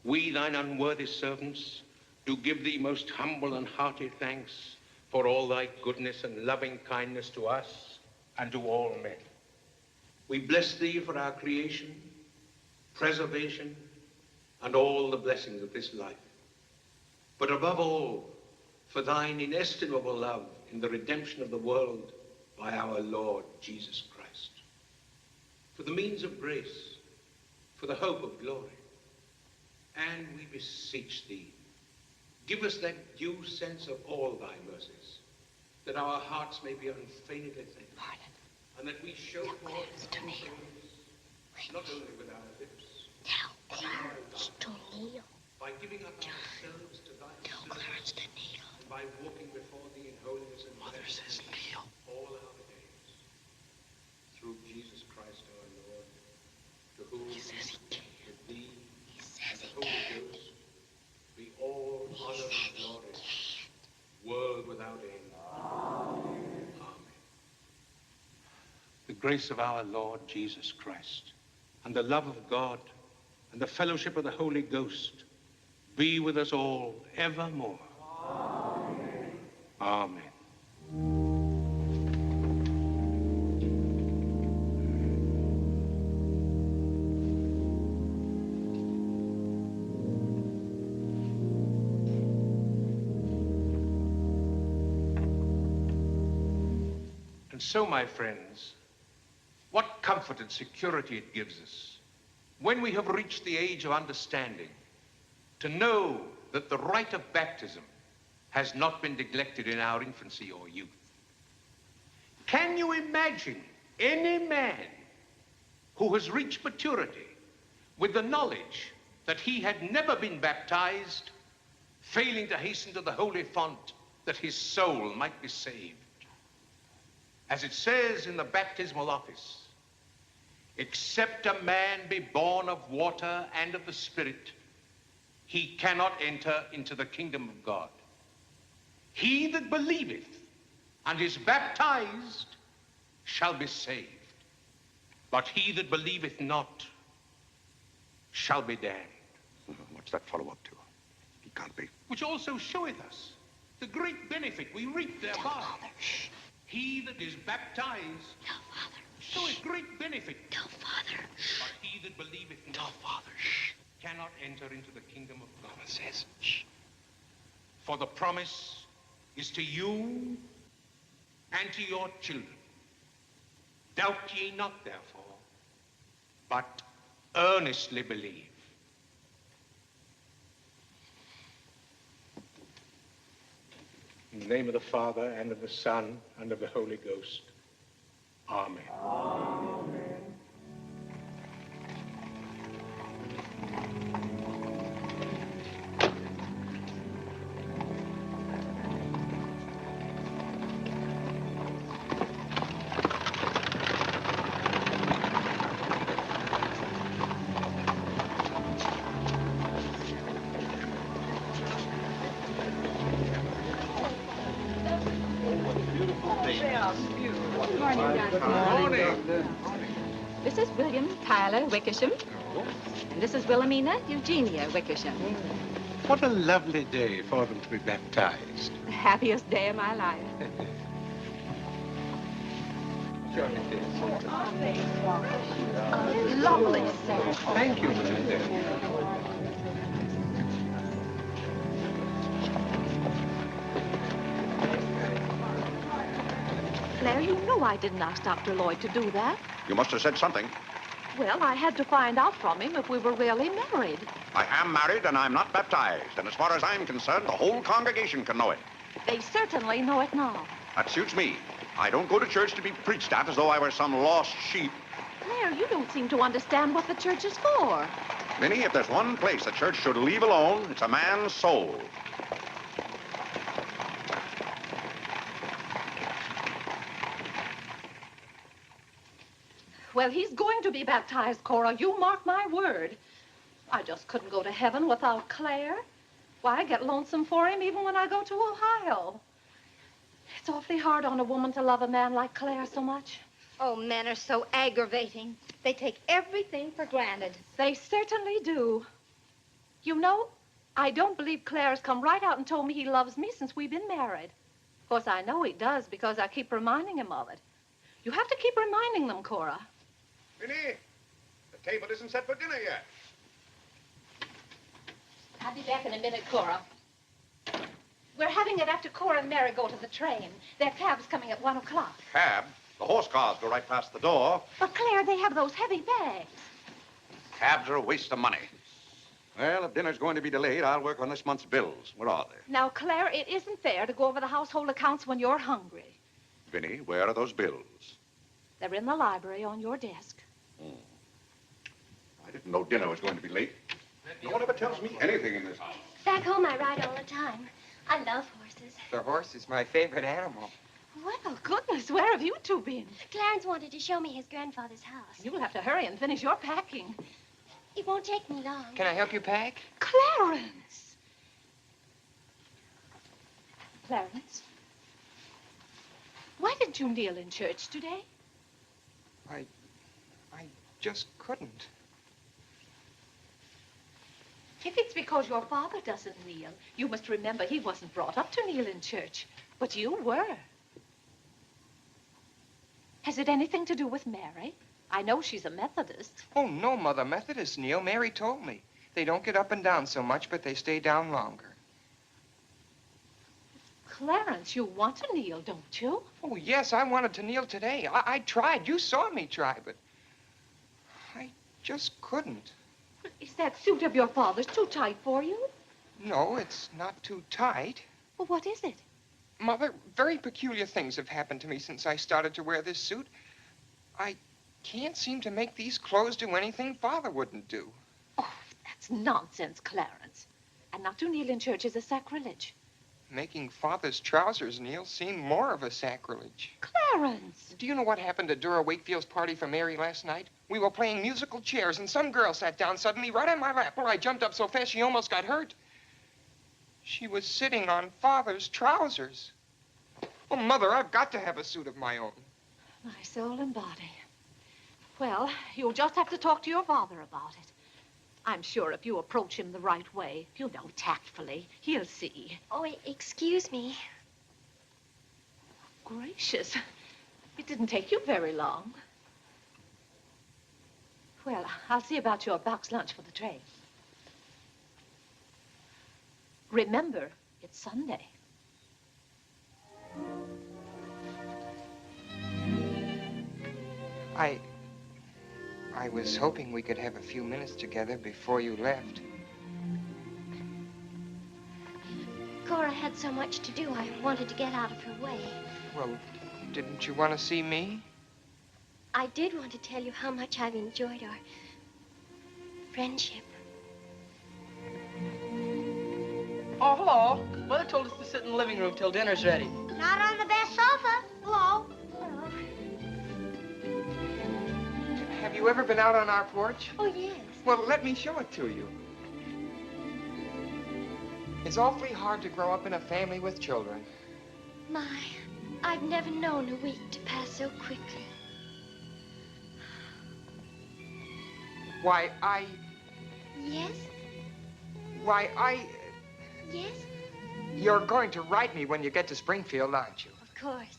We, thine unworthy servants, do give thee most humble and hearty thanks for all thy goodness and loving kindness to us and to all men. We bless thee for our creation, preservation, and all the blessings of this life. But above all, for thine inestimable love in the redemption of the world by our Lord Jesus Christ. For the means of grace, for the hope of glory. And we beseech thee, give us that due sense of all thy mercies, that our hearts may be unfeignedly thankful, and that we show forth thy praise, not only with our lips, but by giving up ourselves to thy service, and by walking before thee in holiness and righteousness all our days. Through Jesus Christ our Lord, to whom, with thee, and the Holy Ghost, be all honor and glory, world without end. Amen. The grace of our Lord Jesus Christ, and the love of God, and the fellowship of the Holy Ghost be with us all evermore. Amen. Amen. And so, my friends, what comfort and security it gives us when we have reached the age of understanding to know that the rite of baptism has not been neglected in our infancy or youth. Can you imagine any man who has reached maturity with the knowledge that he had never been baptized, failing to hasten to the holy font that his soul might be saved? As it says in the baptismal office, except a man be born of water and of the Spirit, he cannot enter into the kingdom of God. He that believeth and is baptized shall be saved, but he that believeth not shall be damned. What's that fellow up to? He can't be. Which also showeth us the great benefit we reap thereby. He that is baptized showeth great benefit. Tell Father. But he that believeth not, cannot enter into the kingdom of God. Says, For the promise is to you and to your children. Doubt ye not, therefore, but earnestly believe. In the name of the Father, and of the Son, and of the Holy Ghost. Amen. Amen. This is William Tyler Wickersham. And this is Wilhelmina Eugenia Wickersham. What a lovely day for them to be baptized. The happiest day of my life. Lovely, sir. Thank you, Mrs. Dale. Claire, you know I didn't ask Dr. Lloyd to do that. You must have said something. Well, I had to find out from him if we were really married. I am married and I'm not baptized. And as far as I'm concerned, the whole congregation can know it. They certainly know it now. That suits me. I don't go to church to be preached at as though I were some lost sheep. Claire, you don't seem to understand what the church is for. Vinnie, if there's one place the church should leave alone, it's a man's soul. Well, he's going to be baptized, Cora. You mark my word. I just couldn't go to heaven without Claire. Why, I get lonesome for him even when I go to Ohio. It's awfully hard on a woman to love a man like Claire so much. Oh, men are so aggravating. They take everything for granted. They certainly do. You know, I don't believe Claire has come right out and told me he loves me since we've been married. Of course, I know he does because I keep reminding him of it. You have to keep reminding them, Cora. Vinnie, the table isn't set for dinner yet. I'll be back in a minute, Cora. We're having it after Cora and Mary go to the train. Their cab's coming at 1 o'clock. Cab? The horse cars go right past the door. But, Claire, they have those heavy bags. Cabs are a waste of money. Well, if dinner's going to be delayed, I'll work on this month's bills. Where are they? Now, Claire, it isn't fair to go over the household accounts when you're hungry. Vinnie, where are those bills? They're in the library on your desk. I didn't know dinner was going to be late. No one ever tells me anything in this house. Back home, I ride all the time. I love horses. The horse is my favorite animal. Well, goodness, where have you two been? Clarence wanted to show me his grandfather's house. You'll have to hurry and finish your packing. It won't take me long. Can I help you pack? Clarence! Clarence? Why didn't you kneel in church today? I just couldn't. If it's because your father doesn't kneel, you must remember he wasn't brought up to kneel in church. But you were. Has it anything to do with Mary? I know she's a Methodist. Oh, no, Mother Methodist, Neil. Mary told me. They don't get up and down so much, but they stay down longer. Clarence, you want to kneel, don't you? Oh, yes, I wanted to kneel today. I tried. You saw me try, but I just couldn't. Is that suit of your father's too tight for you? No, it's not too tight. Well, what is it? Mother, very peculiar things have happened to me since I started to wear this suit. I can't seem to make these clothes do anything Father wouldn't do. Oh, that's nonsense, Clarence. And not to kneel in church is a sacrilege. Making Father's trousers kneel seemed more of a sacrilege. Clarence! Do you know what happened at Dura Wakefield's party for Mary last night? We were playing musical chairs, and some girl sat down suddenly right on my lap. Well, I jumped up so fast she almost got hurt. She was sitting on Father's trousers. Oh, Mother, I've got to have a suit of my own. My soul and body. Well, you'll just have to talk to your father about it. I'm sure if you approach him the right way, tactfully, he'll see. Oh, excuse me. Gracious. It didn't take you very long. Well, I'll see about your box lunch for the train. Remember, it's Sunday. I was hoping we could have a few minutes together before you left. Cora had so much to do, I wanted to get out of her way. Well, didn't you want to see me? I did want to tell you how much I've enjoyed our friendship. Oh, hello. Mother told us to sit in the living room till dinner's ready. Not on the best sofa. Hello. Hello. Have you ever been out on our porch? Oh, yes. Well, let me show it to you. It's awfully hard to grow up in a family with children. My, I've never known a week to pass so quickly. Why, Yes? Yes? You're going to write me when you get to Springfield, aren't you? Of course.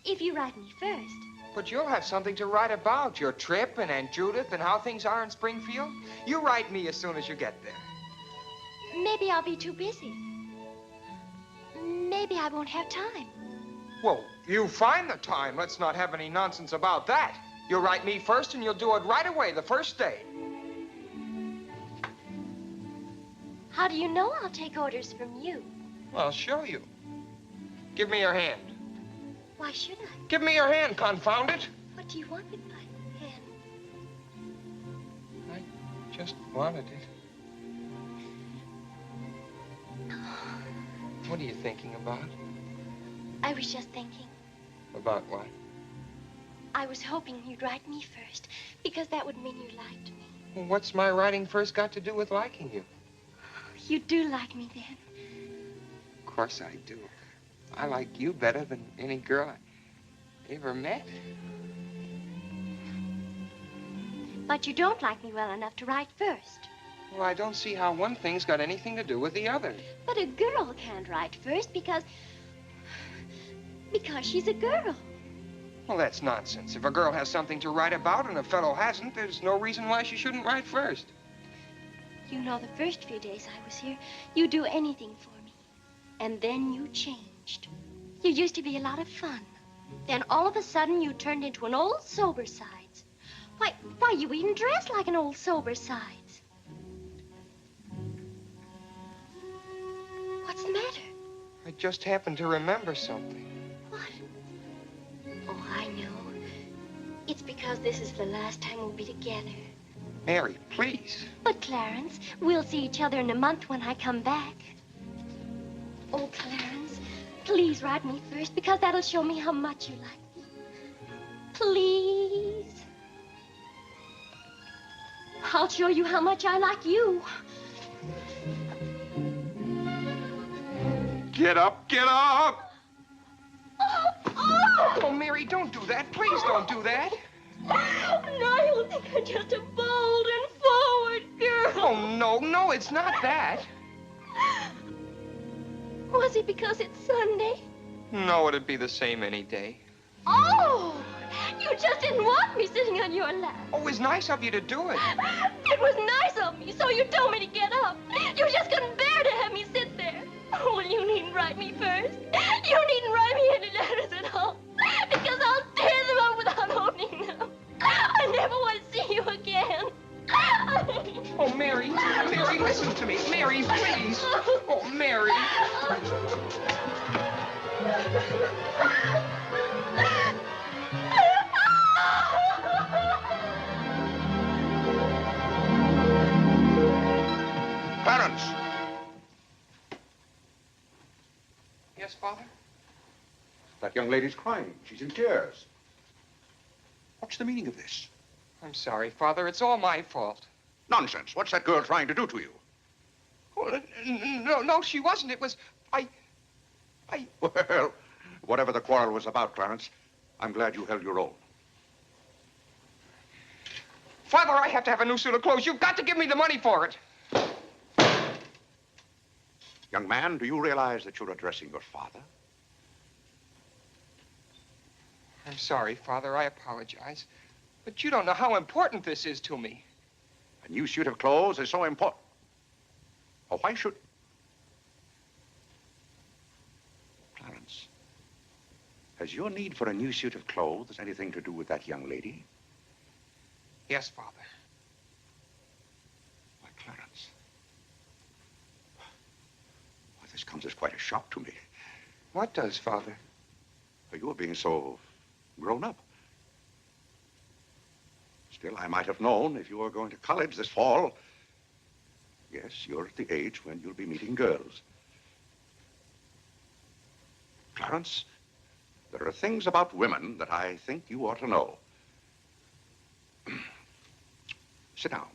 If you write me first. But you'll have something to write about, your trip and Aunt Judith and how things are in Springfield. You write me as soon as you get there. Maybe I'll be too busy. Maybe I won't have time. Well, you find the time. Let's not have any nonsense about that. You'll write me first and you'll do it right away, the first day. How do you know I'll take orders from you? I'll show you. Give me your hand. Why should I? Give me your hand, confound it. What do you want with my hand? I just wanted it. What are you thinking about? I was just thinking. About what? I was hoping you'd write me first, because that would mean you liked me. Well, what's my writing first got to do with liking you? You do like me then. Of course I do. I like you better than any girl I ever met. But you don't like me well enough to write first. Well, I don't see how one thing's got anything to do with the other. But a girl can't write first because she's a girl. Well, that's nonsense. If a girl has something to write about and a fellow hasn't, there's no reason why she shouldn't write first. You know, the first few days I was here, you'd do anything for me. And then you changed. You used to be a lot of fun. Then all of a sudden you turned into an old sober sides. Why, you even dress like an old sober sides. What's the matter? I just happened to remember something. What? Oh, I know. It's because this is the last time we'll be together. Mary, please. But, Clarence, we'll see each other in a month when I come back. Oh, Clarence, please write me first, because that'll show me how much you like me. Please. I'll show you how much I like you. Get up, get up! Oh! Oh, Mary, don't do that. Please don't do that. Now you'll think I'm just a bold and forward girl. Oh, no, it's not that. Was it because it's Sunday? No, it'd be the same any day. Oh! You just didn't want me sitting on your lap. Oh, it was nice of you to do it. It was nice of me, so you told me to get up. You just couldn't bear to have me sit there. Oh, well, you needn't write me first. You needn't write me any letters at all. Because I'll tear them up without opening them. I never want to see you again. Oh, Mary, Mary, listen to me. Mary, please. Oh, Mary. Clarence! Yes, Father? That young lady's crying. She's in tears. What's the meaning of this? I'm sorry, Father. It's all my fault. Nonsense. What's that girl trying to do to you? Oh, no, she wasn't. It was... Well, whatever the quarrel was about, Clarence, I'm glad you held your own. Father, I have to have a new suit of clothes. You've got to give me the money for it. Young man, do you realize that you're addressing your father? I'm sorry, Father. I apologize. But you don't know how important this is to me. A new suit of clothes is so important. Oh, why should... Clarence, has your need for a new suit of clothes anything to do with that young lady? Yes, Father. Why, Clarence. Why, this comes as quite a shock to me. What does, Father? You're being so grown up. Still, I might have known if you were going to college this fall. Yes, you're at the age when you'll be meeting girls. Clarence, there are things about women that I think you ought to know. Sit down.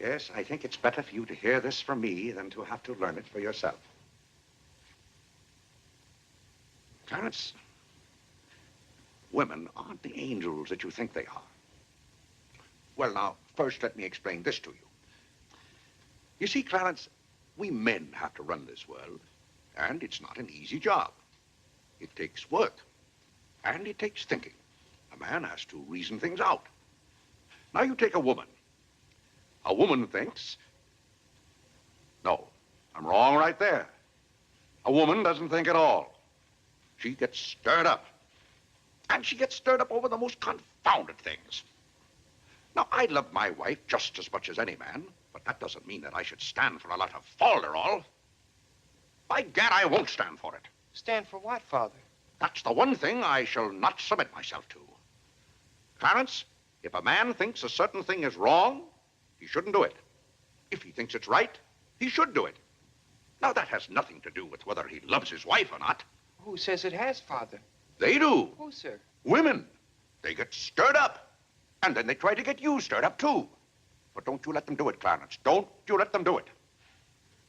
Yes, I think it's better for you to hear this from me than to have to learn it for yourself. Clarence, women aren't the angels that you think they are. Well, now, first let me explain this to you. You see, Clarence, we men have to run this world, and it's not an easy job. It takes work, and it takes thinking. A man has to reason things out. Now, you take a woman. A woman thinks... No, I'm wrong right there. A woman doesn't think at all. She gets stirred up. And she gets stirred up over the most confounded things. Now, I love my wife just as much as any man, but that doesn't mean that I should stand for a lot of falderall. By gad, I won't stand for it. Stand for what, Father? That's the one thing I shall not submit myself to. Clarence, if a man thinks a certain thing is wrong, he shouldn't do it. If he thinks it's right, he should do it. Now, that has nothing to do with whether he loves his wife or not. Who says it has, Father? They do. Who, sir? Women. They get stirred up. And then they try to get you stirred up, too. But don't you let them do it, Clarence. Don't you let them do it.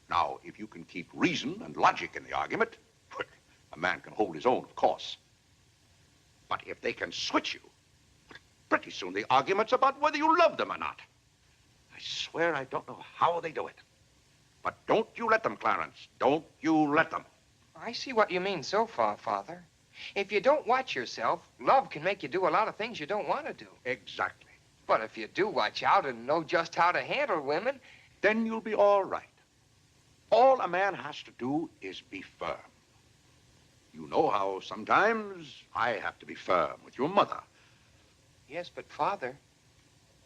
Now, if you can keep reason and logic in the argument, well, a man can hold his own, of course. But if they can switch you, pretty soon the argument's about whether you love them or not. I swear I don't know how they do it. But don't you let them, Clarence. Don't you let them. I see what you mean so far, Father. If you don't watch yourself, love can make you do a lot of things you don't want to do. Exactly. But if you do watch out and know just how to handle women, then you'll be all right. All a man has to do is be firm. You know how sometimes I have to be firm with your mother. Yes, but Father,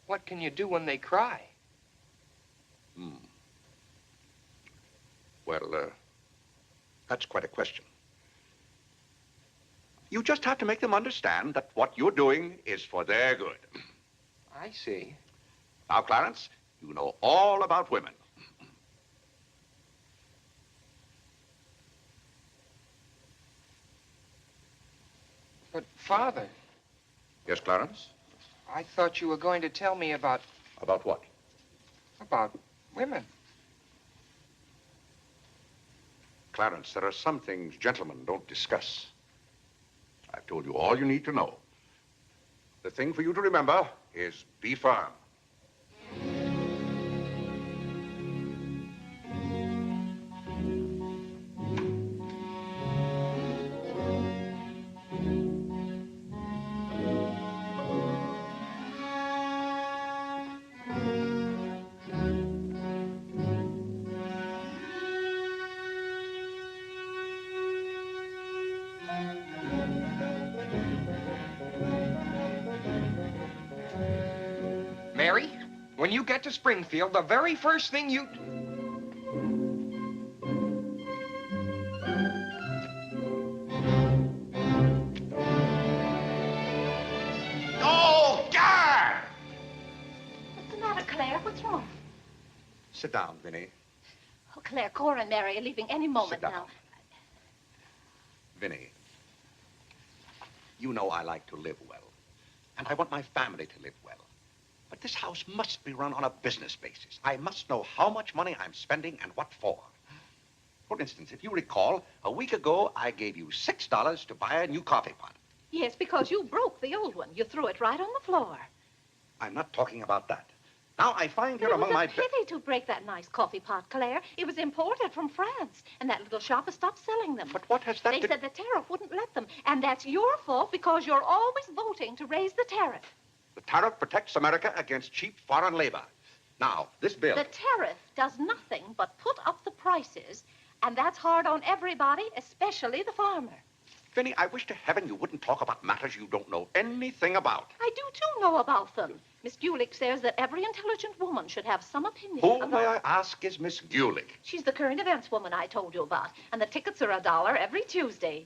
what can you do when they cry? Well, that's quite a question. You just have to make them understand that what you're doing is for their good. I see. Now, Clarence, you know all about women. But, Father... Yes, Clarence? I thought you were going to tell me about... About what? About women. Clarence, there are some things gentlemen don't discuss. I've told you all you need to know. The thing for you to remember is be firm. Larry, when you get to Springfield, the very first thing you... Oh, God! What's the matter, Claire? What's wrong? Sit down, Vinnie. Oh, Claire, Cora and Mary are leaving any moment Sit down. now. Vinnie, you know I like to live well, and I want my family to live well. But this house must be run on a business basis. I must know how much money I'm spending and what for. For instance, if you recall, a week ago, I gave you $6 to buy a new coffee pot. Yes, because you broke the old one. You threw it right on the floor. I'm not talking about that. Now, I find here among my... It was a pity to break that nice coffee pot, Claire. It was imported from France, and that little shop has stopped selling them. But what has that They to... said the tariff wouldn't let them, and that's your fault because you're always voting to raise the tariff. The tariff protects America against cheap foreign labor. Now, this bill... The tariff does nothing but put up the prices, and that's hard on everybody, especially the farmer. Vinnie, I wish to heaven you wouldn't talk about matters you don't know anything about. I do, too, know about them. Miss Gulick says that every intelligent woman should have some opinion Who, about... may I ask, is Miss Gulick? She's the current events woman I told you about, and the tickets are $1 every Tuesday.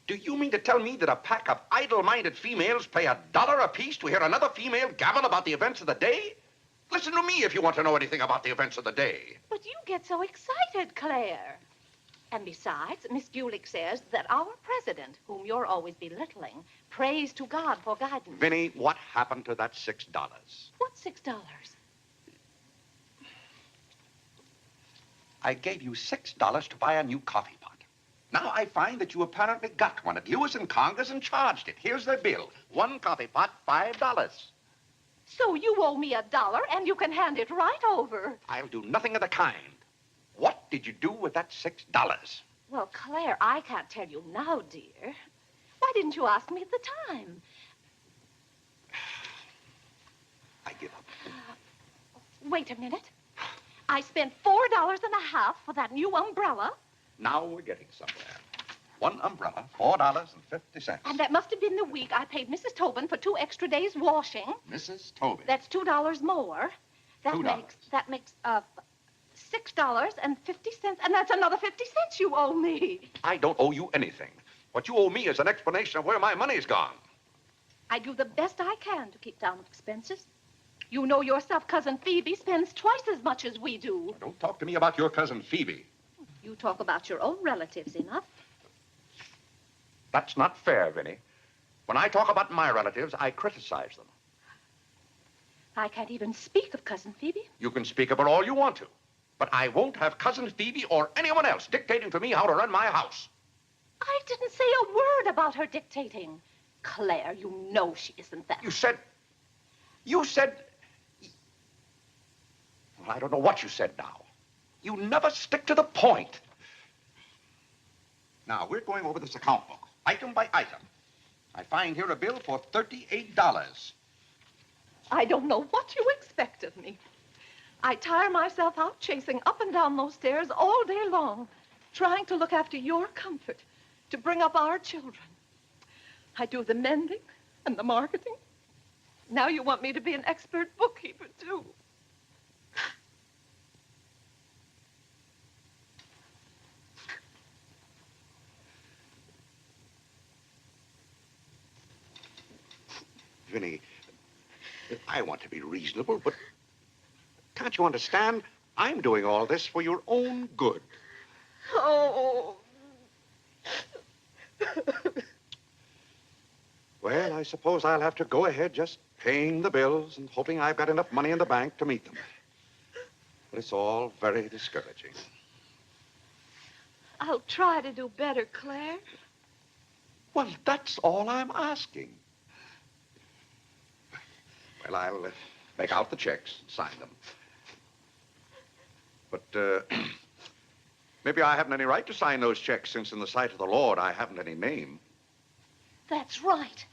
Do you mean to tell me that a pack of idle-minded females pay $1 apiece to hear another female gabble about the events of the day? Listen to me if you want to know anything about the events of the day. But you get so excited, Claire. And besides, Miss Gulick says that our president, whom you're always belittling, prays to God for guidance. Vinnie, what happened to that $6? What $6? I gave you $6 to buy a new coffee pot. Now I find that you apparently got one at Lewis and Congress and charged it. Here's the bill. One coffee pot, $5. So you owe me $1, and you can hand it right over. I'll do nothing of the kind. What did you do with that $6? Well, Claire, I can't tell you now, dear. Why didn't you ask me at the time? I give up. Wait a minute. I spent $4.50 for that new umbrella. Now we're getting somewhere. One umbrella, $4.50. And that must have been the week I paid Mrs. Tobin for 2 extra days washing. Mrs. Tobin. That's $2 more. $2. That makes $6.50, and that's another 50 cents you owe me. I don't owe you anything. What you owe me is an explanation of where my money's gone. I do the best I can to keep down expenses. You know yourself, Cousin Phoebe spends twice as much as we do. Don't talk to me about your cousin Phoebe. You talk about your own relatives enough. That's not fair, Vinnie. When I talk about my relatives, I criticize them. I can't even speak of Cousin Phoebe. You can speak of her all you want to. But I won't have Cousin Phoebe or anyone else dictating to me how to run my house. I didn't say a word about her dictating. Claire, you know she isn't that. You said... Well, I don't know what you said now. You never stick to the point. Now, we're going over this account book, item by item. I find here a bill for $38. I don't know what you expect of me. I tire myself out chasing up and down those stairs all day long, trying to look after your comfort, to bring up our children. I do the mending and the marketing. Now you want me to be an expert bookkeeper, too. Vinnie, I want to be reasonable, but can't you understand? I'm doing all this for your own good. Oh. Well, I suppose I'll have to go ahead just paying the bills and hoping I've got enough money in the bank to meet them. But it's all very discouraging. I'll try to do better, Claire. Well, that's all I'm asking. Well, I'll make out the checks and sign them. But maybe I haven't any right to sign those checks since in the sight of the Lord I haven't any name. That's right.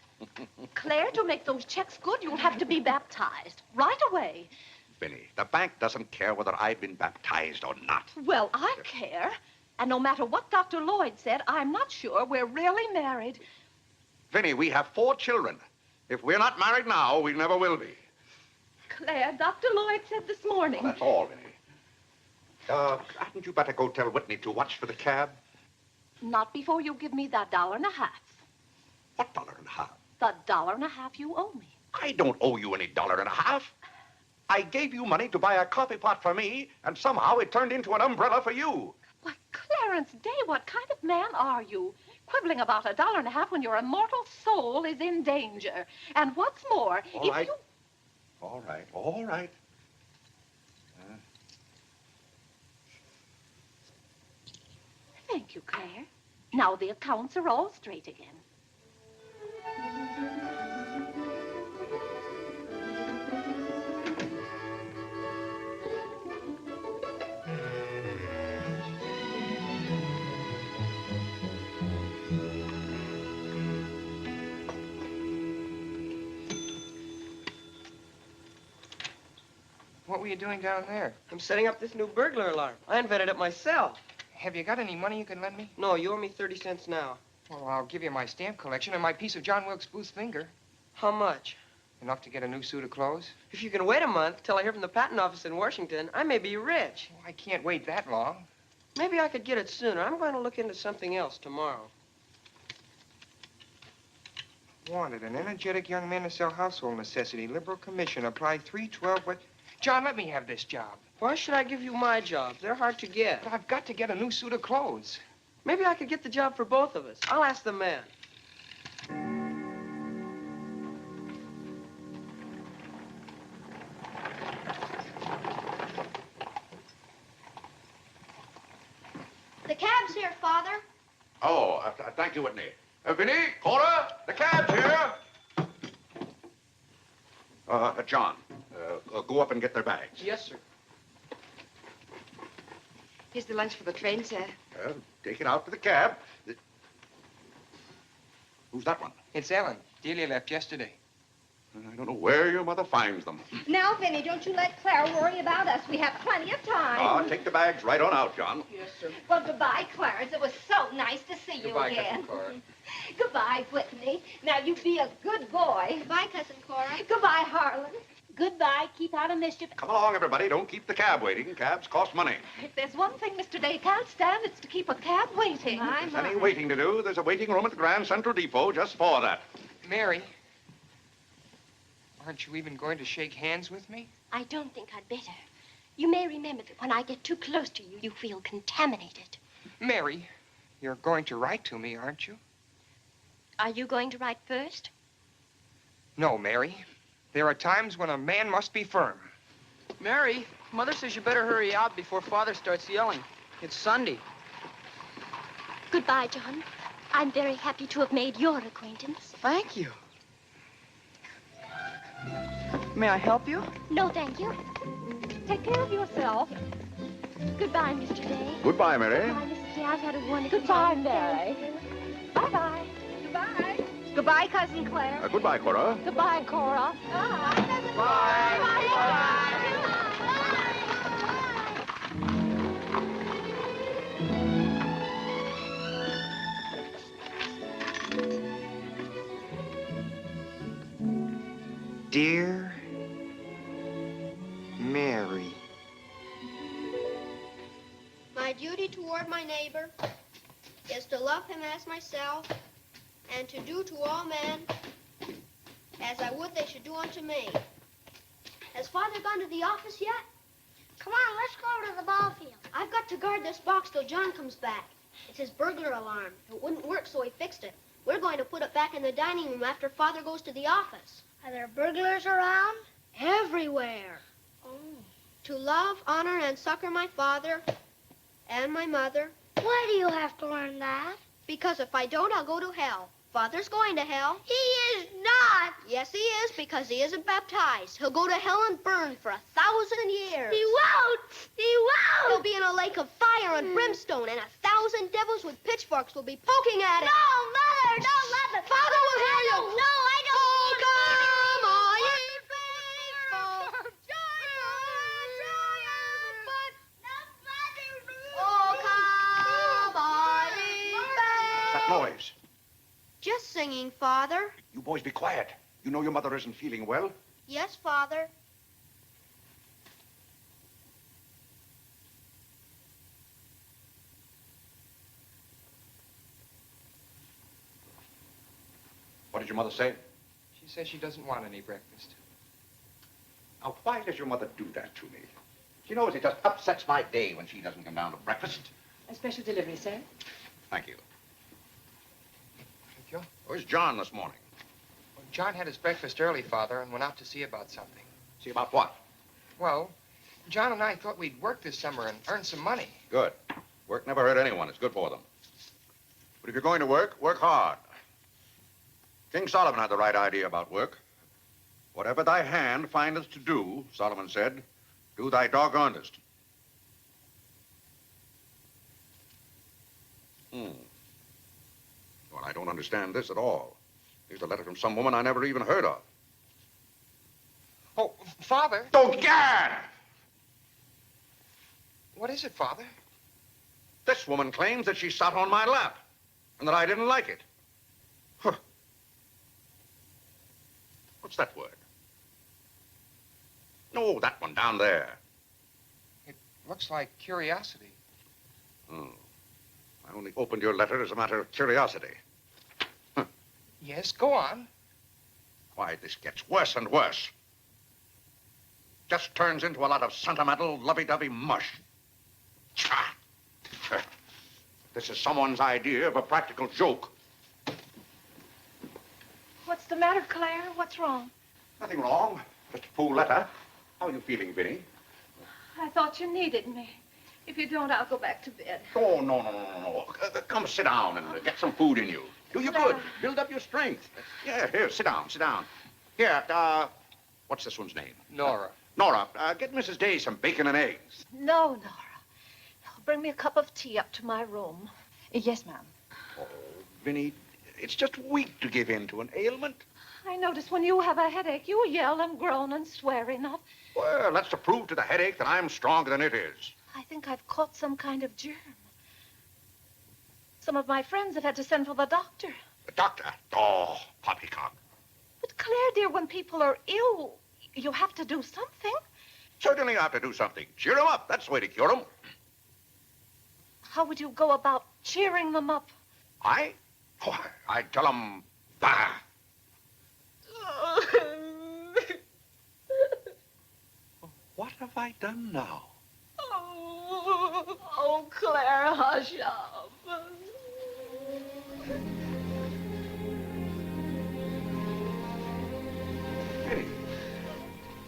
Claire, to make those checks good, you'll have to be baptized right away. Vinnie, the bank doesn't care whether I've been baptized or not. Well, I care. And no matter what Dr. Lloyd said, I'm not sure we're really married. Vinnie, we have 4 children. If we're not married now, we never will be. Claire, Dr. Lloyd said this morning. Well, that's all, Vinnie. Hadn't you better go tell Whitney to watch for the cab? Not before you give me that $1.50. What $1.50? The $1.50 you owe me. I don't owe you any $1.50. I gave you money to buy a coffee pot for me, and somehow it turned into an umbrella for you. Why, Clarence Day, what kind of man are you? Quibbling about a $1.50 when your immortal soul is in danger. And what's more, All right. All right. Thank you, Claire. Now the accounts are all straight again. What were you doing down there? I'm setting up this new burglar alarm. I invented it myself. Have you got any money you can lend me? No, you owe me 30 cents now. Well, I'll give you my stamp collection and my piece of John Wilkes Booth's finger. How much? Enough to get a new suit of clothes? If you can wait a month till I hear from the patent office in Washington, I may be rich. Well, I can't wait that long. Maybe I could get it sooner. I'm going to look into something else tomorrow. Wanted, an energetic young man to sell household necessity. Liberal commission. Apply 312. What? John, let me have this job. Why should I give you my jobs? They're hard to get. But I've got to get a new suit of clothes. Maybe I could get the job for both of us. I'll ask the man. The cab's here, Father. Oh, thank you, Whitney. Vinnie, Cora, the cab's here. John, go up and get their bags. Yes, sir. Here's the lunch for the train, sir. Take it out to the cab. Who's that one? It's Ellen. Delia left yesterday. I don't know where your mother finds them. Now, Vinnie, don't you let Claire worry about us. We have plenty of time. Take the bags right on out, John. Yes, sir. Well, goodbye, Clarence. It was so nice to see you Goodbye, again. Cousin Cora. Goodbye, Whitney. Now, you be a good boy. Goodbye, Cousin Cora. Goodbye, Harlan. Goodbye. Keep out of mischief. Come along, everybody. Don't keep the cab waiting. Cabs cost money. If there's one thing Mr. Day can't stand, it's to keep a cab waiting. If there's any waiting to do, there's a waiting room at the Grand Central Depot just for that. Mary, aren't you even going to shake hands with me? I don't think I'd better. You may remember that when I get too close to you, you feel contaminated. Mary, you're going to write to me, aren't you? Are you going to write first? No, Mary. There are times when a man must be firm. Mary, Mother says you better hurry out before Father starts yelling. It's Sunday. Goodbye, John. I'm very happy to have made your acquaintance. Thank you. May I help you? No, thank you. Take care of yourself. Goodbye, Mr. Day. Goodbye, Mary. Goodbye, Mrs. Day. I've had a wonderful Goodbye, time. Mary. Bye-bye. Goodbye. Goodbye, Cousin Claire. Goodbye, Cora. Goodbye, Cora. Dear Mary. My duty toward my neighbor is to love him as myself and to do to all men as I would they should do unto me. Has Father gone to the office yet? Come on, let's go to the ball field. I've got to guard this box till John comes back. It's his burglar alarm. It wouldn't work, so he fixed it. We're going to put it back in the dining room after Father goes to the office. Are there burglars around? Everywhere. Oh. To love, honor, and succor my father and my mother. Why do you have to learn that? Because if I don't, I'll go to hell. Father's going to hell. He is not. Yes, he is, because he isn't baptized. He'll go to hell and burn for 1,000 years. He won't. He won't. He'll be in a lake of fire and brimstone, and 1,000 devils with pitchforks will be poking at him. No, Mother, don't let them. Father will hear you. No, I don't. Oh, come on, ye faithful. Oh, come on, ye faithful. What's that noise? Just singing, Father. You boys be quiet. You know your mother isn't feeling well. Yes, Father. What did your mother say? She says she doesn't want any breakfast. Now, why does your mother do that to me? She knows it just upsets my day when she doesn't come down to breakfast. A special delivery, sir. Thank you. Thank you. Where's John this morning? Well, John had his breakfast early, Father, and went out to see about something. See about what? Well, John and I thought we'd work this summer and earn some money. Good. Work never hurt anyone. It's good for them. But if you're going to work, work hard. King Solomon had the right idea about work. Whatever thy hand findeth to do, Solomon said, do thy doggonedest. Well, I don't understand this at all. Here's a letter from some woman I never even heard of. Oh, Father. Don't gad! What is it, Father? This woman claims that she sat on my lap and that I didn't like it. Huh. What's that word? No, that one down there. It looks like curiosity. Oh. I only opened your letter as a matter of curiosity. Huh. Yes, go on. Why, this gets worse and worse. Just turns into a lot of sentimental, lovey-dovey mush. Tcha! This is someone's idea of a practical joke. What's the matter, Claire? What's wrong? Nothing wrong. Just a fool letter. How are you feeling, Vinnie? I thought you needed me. If you don't, I'll go back to bed. Oh, no. Come sit down and get some food in you. Do you good. Build up your strength. Yeah, here, sit down. Here, what's this one's name? Nora. Nora, get Mrs. Day some bacon and eggs. No, Nora. Bring me a cup of tea up to my room. Yes, ma'am. Oh, Vinnie, it's just weak to give in to an ailment. I notice when you have a headache, you yell and groan and swear enough. Well, that's to prove to the headache that I'm stronger than it is. I think I've caught some kind of germ. Some of my friends have had to send for the doctor. The doctor? Oh, poppycock. But Claire, dear, when people are ill, you have to do something. Certainly I have to do something. Cheer them up. That's the way to cure them. How would you go about cheering them up? I? Oh, I'd tell them, bah. What have I done now? Oh, Claire, hush up. Vinnie,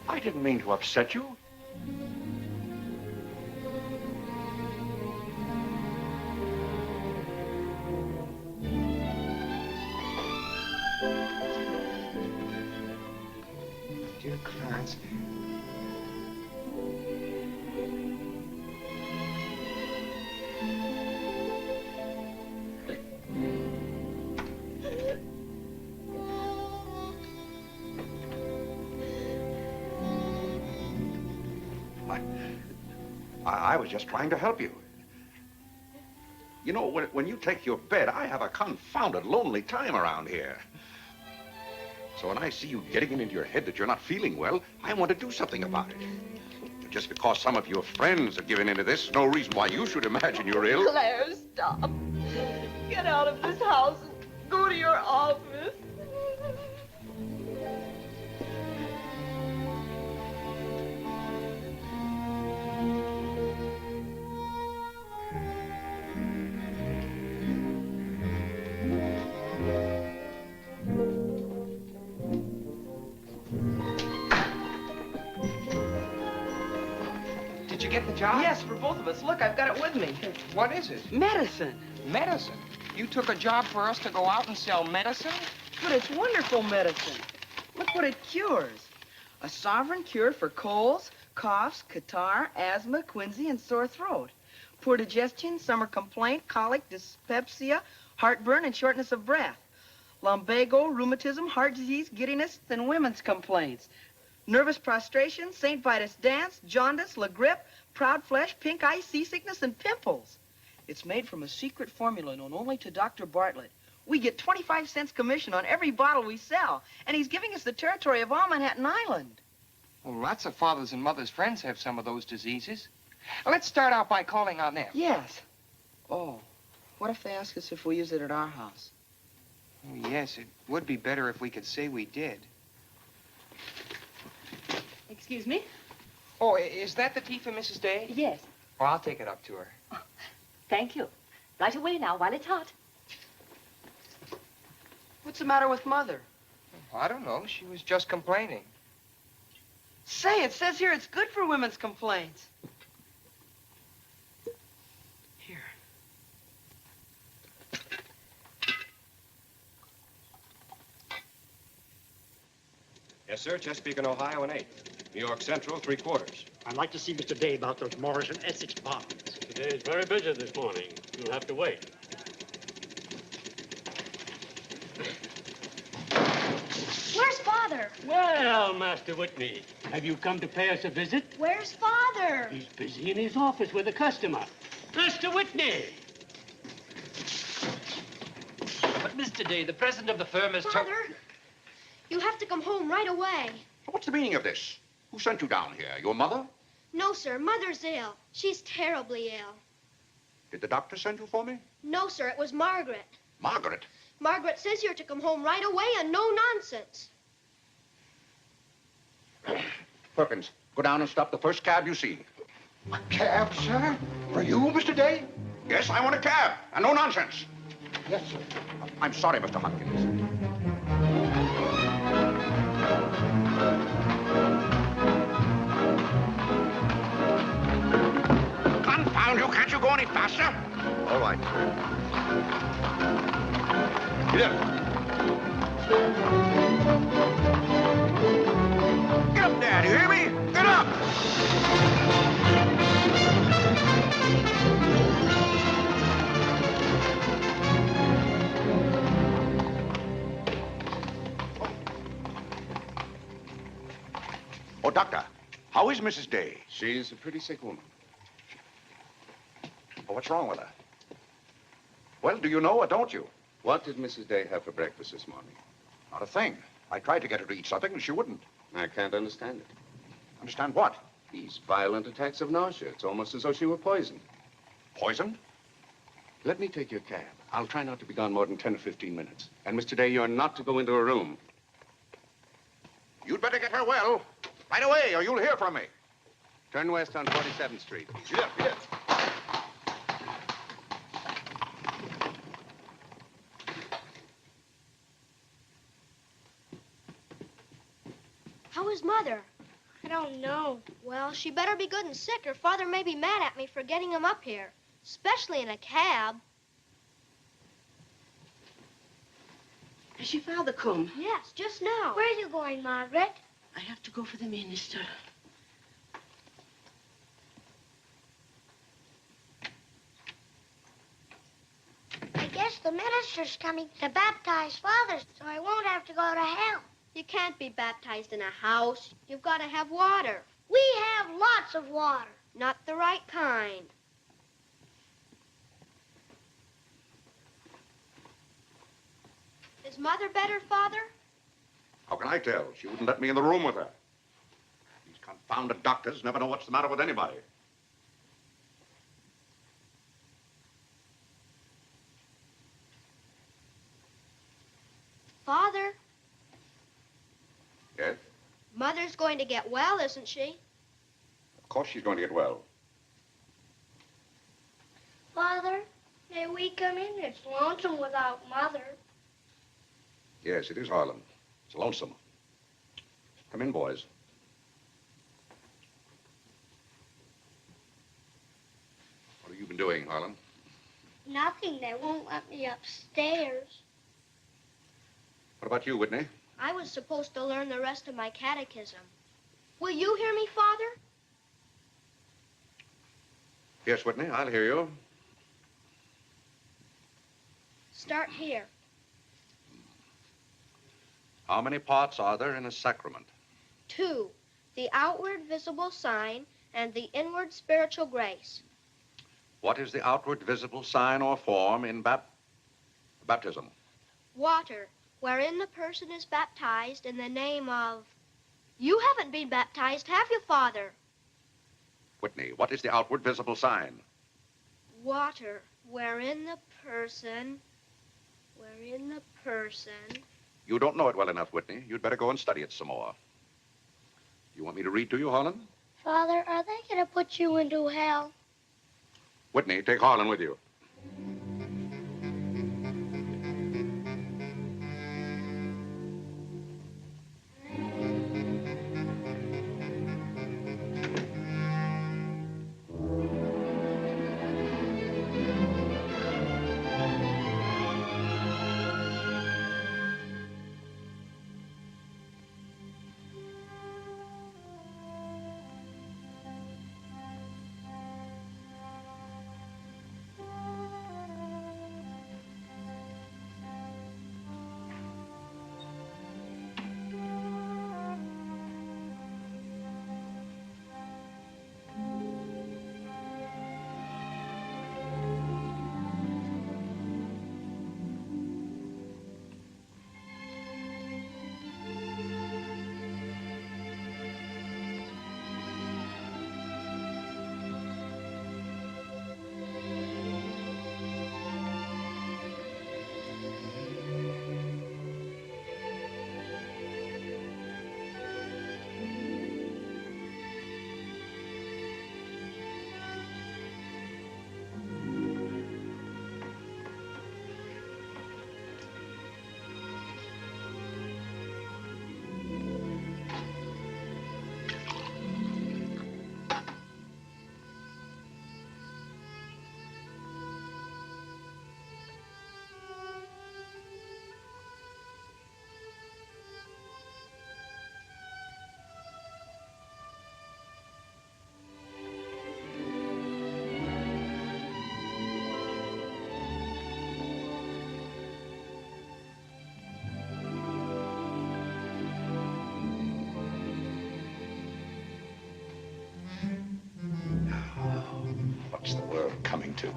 I didn't mean to upset you. Dear Clarence. I was just trying to help you. You know, when you take your bed, I have a confounded lonely time around here. So when I see you getting it into your head that you're not feeling well, I want to do something about it. Just because some of your friends have given into this, no reason why you should imagine you're ill. Claire, stop. Get out of this house and go to your office. Did you get the job? Yes, for both of us. Look, I've got it with me. What is it? Medicine. Medicine. You took a job for us to go out and sell medicine? But it's wonderful medicine. Look what it cures. A sovereign cure for colds, coughs, catarrh, asthma, quinsy, and sore throat. Poor digestion, summer complaint, colic, dyspepsia, heartburn, and shortness of breath. Lumbago, rheumatism, heart disease, giddiness, and women's complaints. Nervous prostration, St. Vitus dance, jaundice, la grippe, proud flesh, pink eye, seasickness, and pimples. It's made from a secret formula known only to Dr. Bartlett. We get 25 cents commission on every bottle we sell, and he's giving us the territory of all Manhattan Island. Well, lots of fathers and mothers' friends have some of those diseases. Let's start out by calling on them. Yes. Oh, what if they ask us if we use it at our house? Oh, yes, it would be better if we could say we did. Excuse me? Oh, is that the tea for Mrs. Day? Yes. Oh, I'll take it up to her. Thank you. Right away now, while it's hot. What's the matter with Mother? I don't know. She was just complaining. Say, it says here it's good for women's complaints. Here. Yes, sir. Chesapeake and Ohio, an 8. New York Central, 3/4. I'd like to see Mr. Day about those Morris and Essex bonds. Today is very busy this morning. You'll have to wait. Where's Father? Well, Master Whitney, have you come to pay us a visit? Where's Father? He's busy in his office with a customer. Master Whitney! But, Mr. Day, the president of the firm has told... Father, you have to come home right away. What's the meaning of this? Who sent you down here? Your mother? No, sir. Mother's ill. She's terribly ill. Did the doctor send you for me? No, sir. It was Margaret. Margaret? Margaret says you're to come home right away and no nonsense. Perkins, go down and stop the first cab you see. A cab, sir? For you, Mr. Day? Yes, I want a cab, and no nonsense. Yes, sir. I'm sorry, Mr. Hopkins. Confound you, can't you go any faster? All right. Get up. Get up there, do you hear me? Get up! Oh, Doctor, how is Mrs. Day? She's a pretty sick woman. Oh, what's wrong with her? Well, do you know or don't you? What did Mrs. Day have for breakfast this morning? Not a thing. I tried to get her to eat something, and she wouldn't. I can't understand it. Understand what? These violent attacks of nausea. It's almost as though she were poisoned. Poisoned? Let me take your cab. I'll try not to be gone more than 10 or 15 minutes. And, Mr. Day, you're not to go into a room. You'd better get her well. Right away, or you'll hear from me. Turn west on 47th Street. Yes, yes. How is Mother? I don't know. Well, she better be good and sick, or Father may be mad at me for getting him up here. Especially in a cab. Has your father come? Yes, just now. Where are you going, Margaret? I have to go for the minister. I guess the minister's coming to baptize Father, so I won't have to go to hell. You can't be baptized in a house. You've got to have water. We have lots of water. Not the right kind. Is Mother better, Father? How can I tell? She wouldn't let me in the room with her. These confounded doctors never know what's the matter with anybody. Father, Yes? Mother's going to get well, isn't she? Of course she's going to get well. Father, may we come in? It's lonesome without Mother. Yes, it is, Harlan. It's lonesome. Come in, boys. What have you been doing, Harlan? Nothing. They won't let me upstairs. What about you, Whitney? I was supposed to learn the rest of my catechism. Will you hear me, Father? Yes, Whitney, I'll hear you. Start here. How many parts are there in a sacrament? 2, the outward visible sign and the inward spiritual grace. What is the outward visible sign or form in baptism? Water, wherein the person is baptized in the name of... You haven't been baptized, have you, Father? Whitney, what is the outward visible sign? Water, wherein the person... Wherein the person... You don't know it well enough, Whitney. You'd better go and study it some more. You want me to read to you, Harlan? Father, are they going to put you into hell? Whitney, take Harlan with you. What's the world coming to?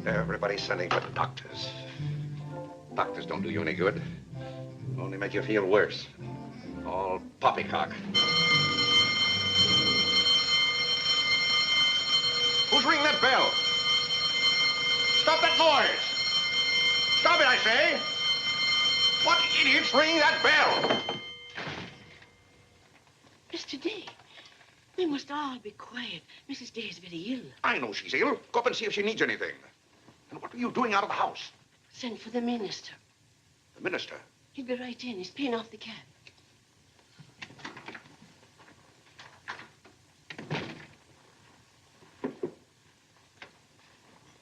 Everybody's sending for doctors. Doctors don't do you any good. Only make you feel worse. All poppycock. Who's ringing that bell? Stop that noise! Stop it, I say! What idiot's ringing that bell? Mr. Day, we must all be quiet. Mrs. Day is very ill. I know she's ill. Go up and see if she needs anything. And what are you doing out of the house? Send for the minister. The minister? He'll be right in. He's paying off the cab.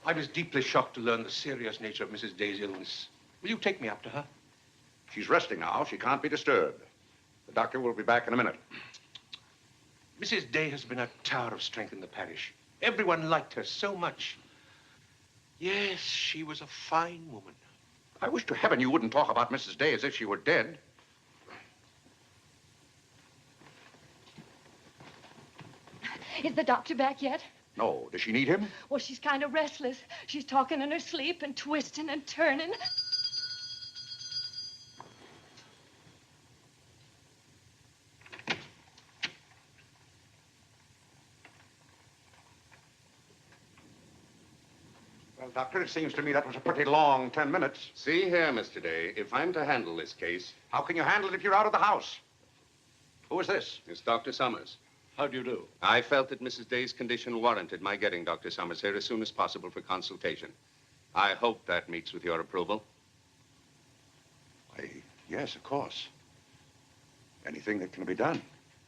I was deeply shocked to learn the serious nature of Mrs. Day's illness. Will you take me up to her? She's resting now. She can't be disturbed. The doctor will be back in a minute. Mrs. Day has been a tower of strength in the parish. Everyone liked her so much. Yes, she was a fine woman. I wish to heaven you wouldn't talk about Mrs. Day as if she were dead. Is the doctor back yet? No. Does she need him? Well, she's kind of restless. She's talking in her sleep and twisting and turning. Well, Doctor, it seems to me that was a pretty long 10 minutes. See here, Mr. Day, if I'm to handle this case... How can you handle it if you're out of the house? Who is this? It's Dr. Summers. How do you do? I felt that Mrs. Day's condition warranted my getting Dr. Summers here as soon as possible for consultation. I hope that meets with your approval. Why, yes, of course. Anything that can be done.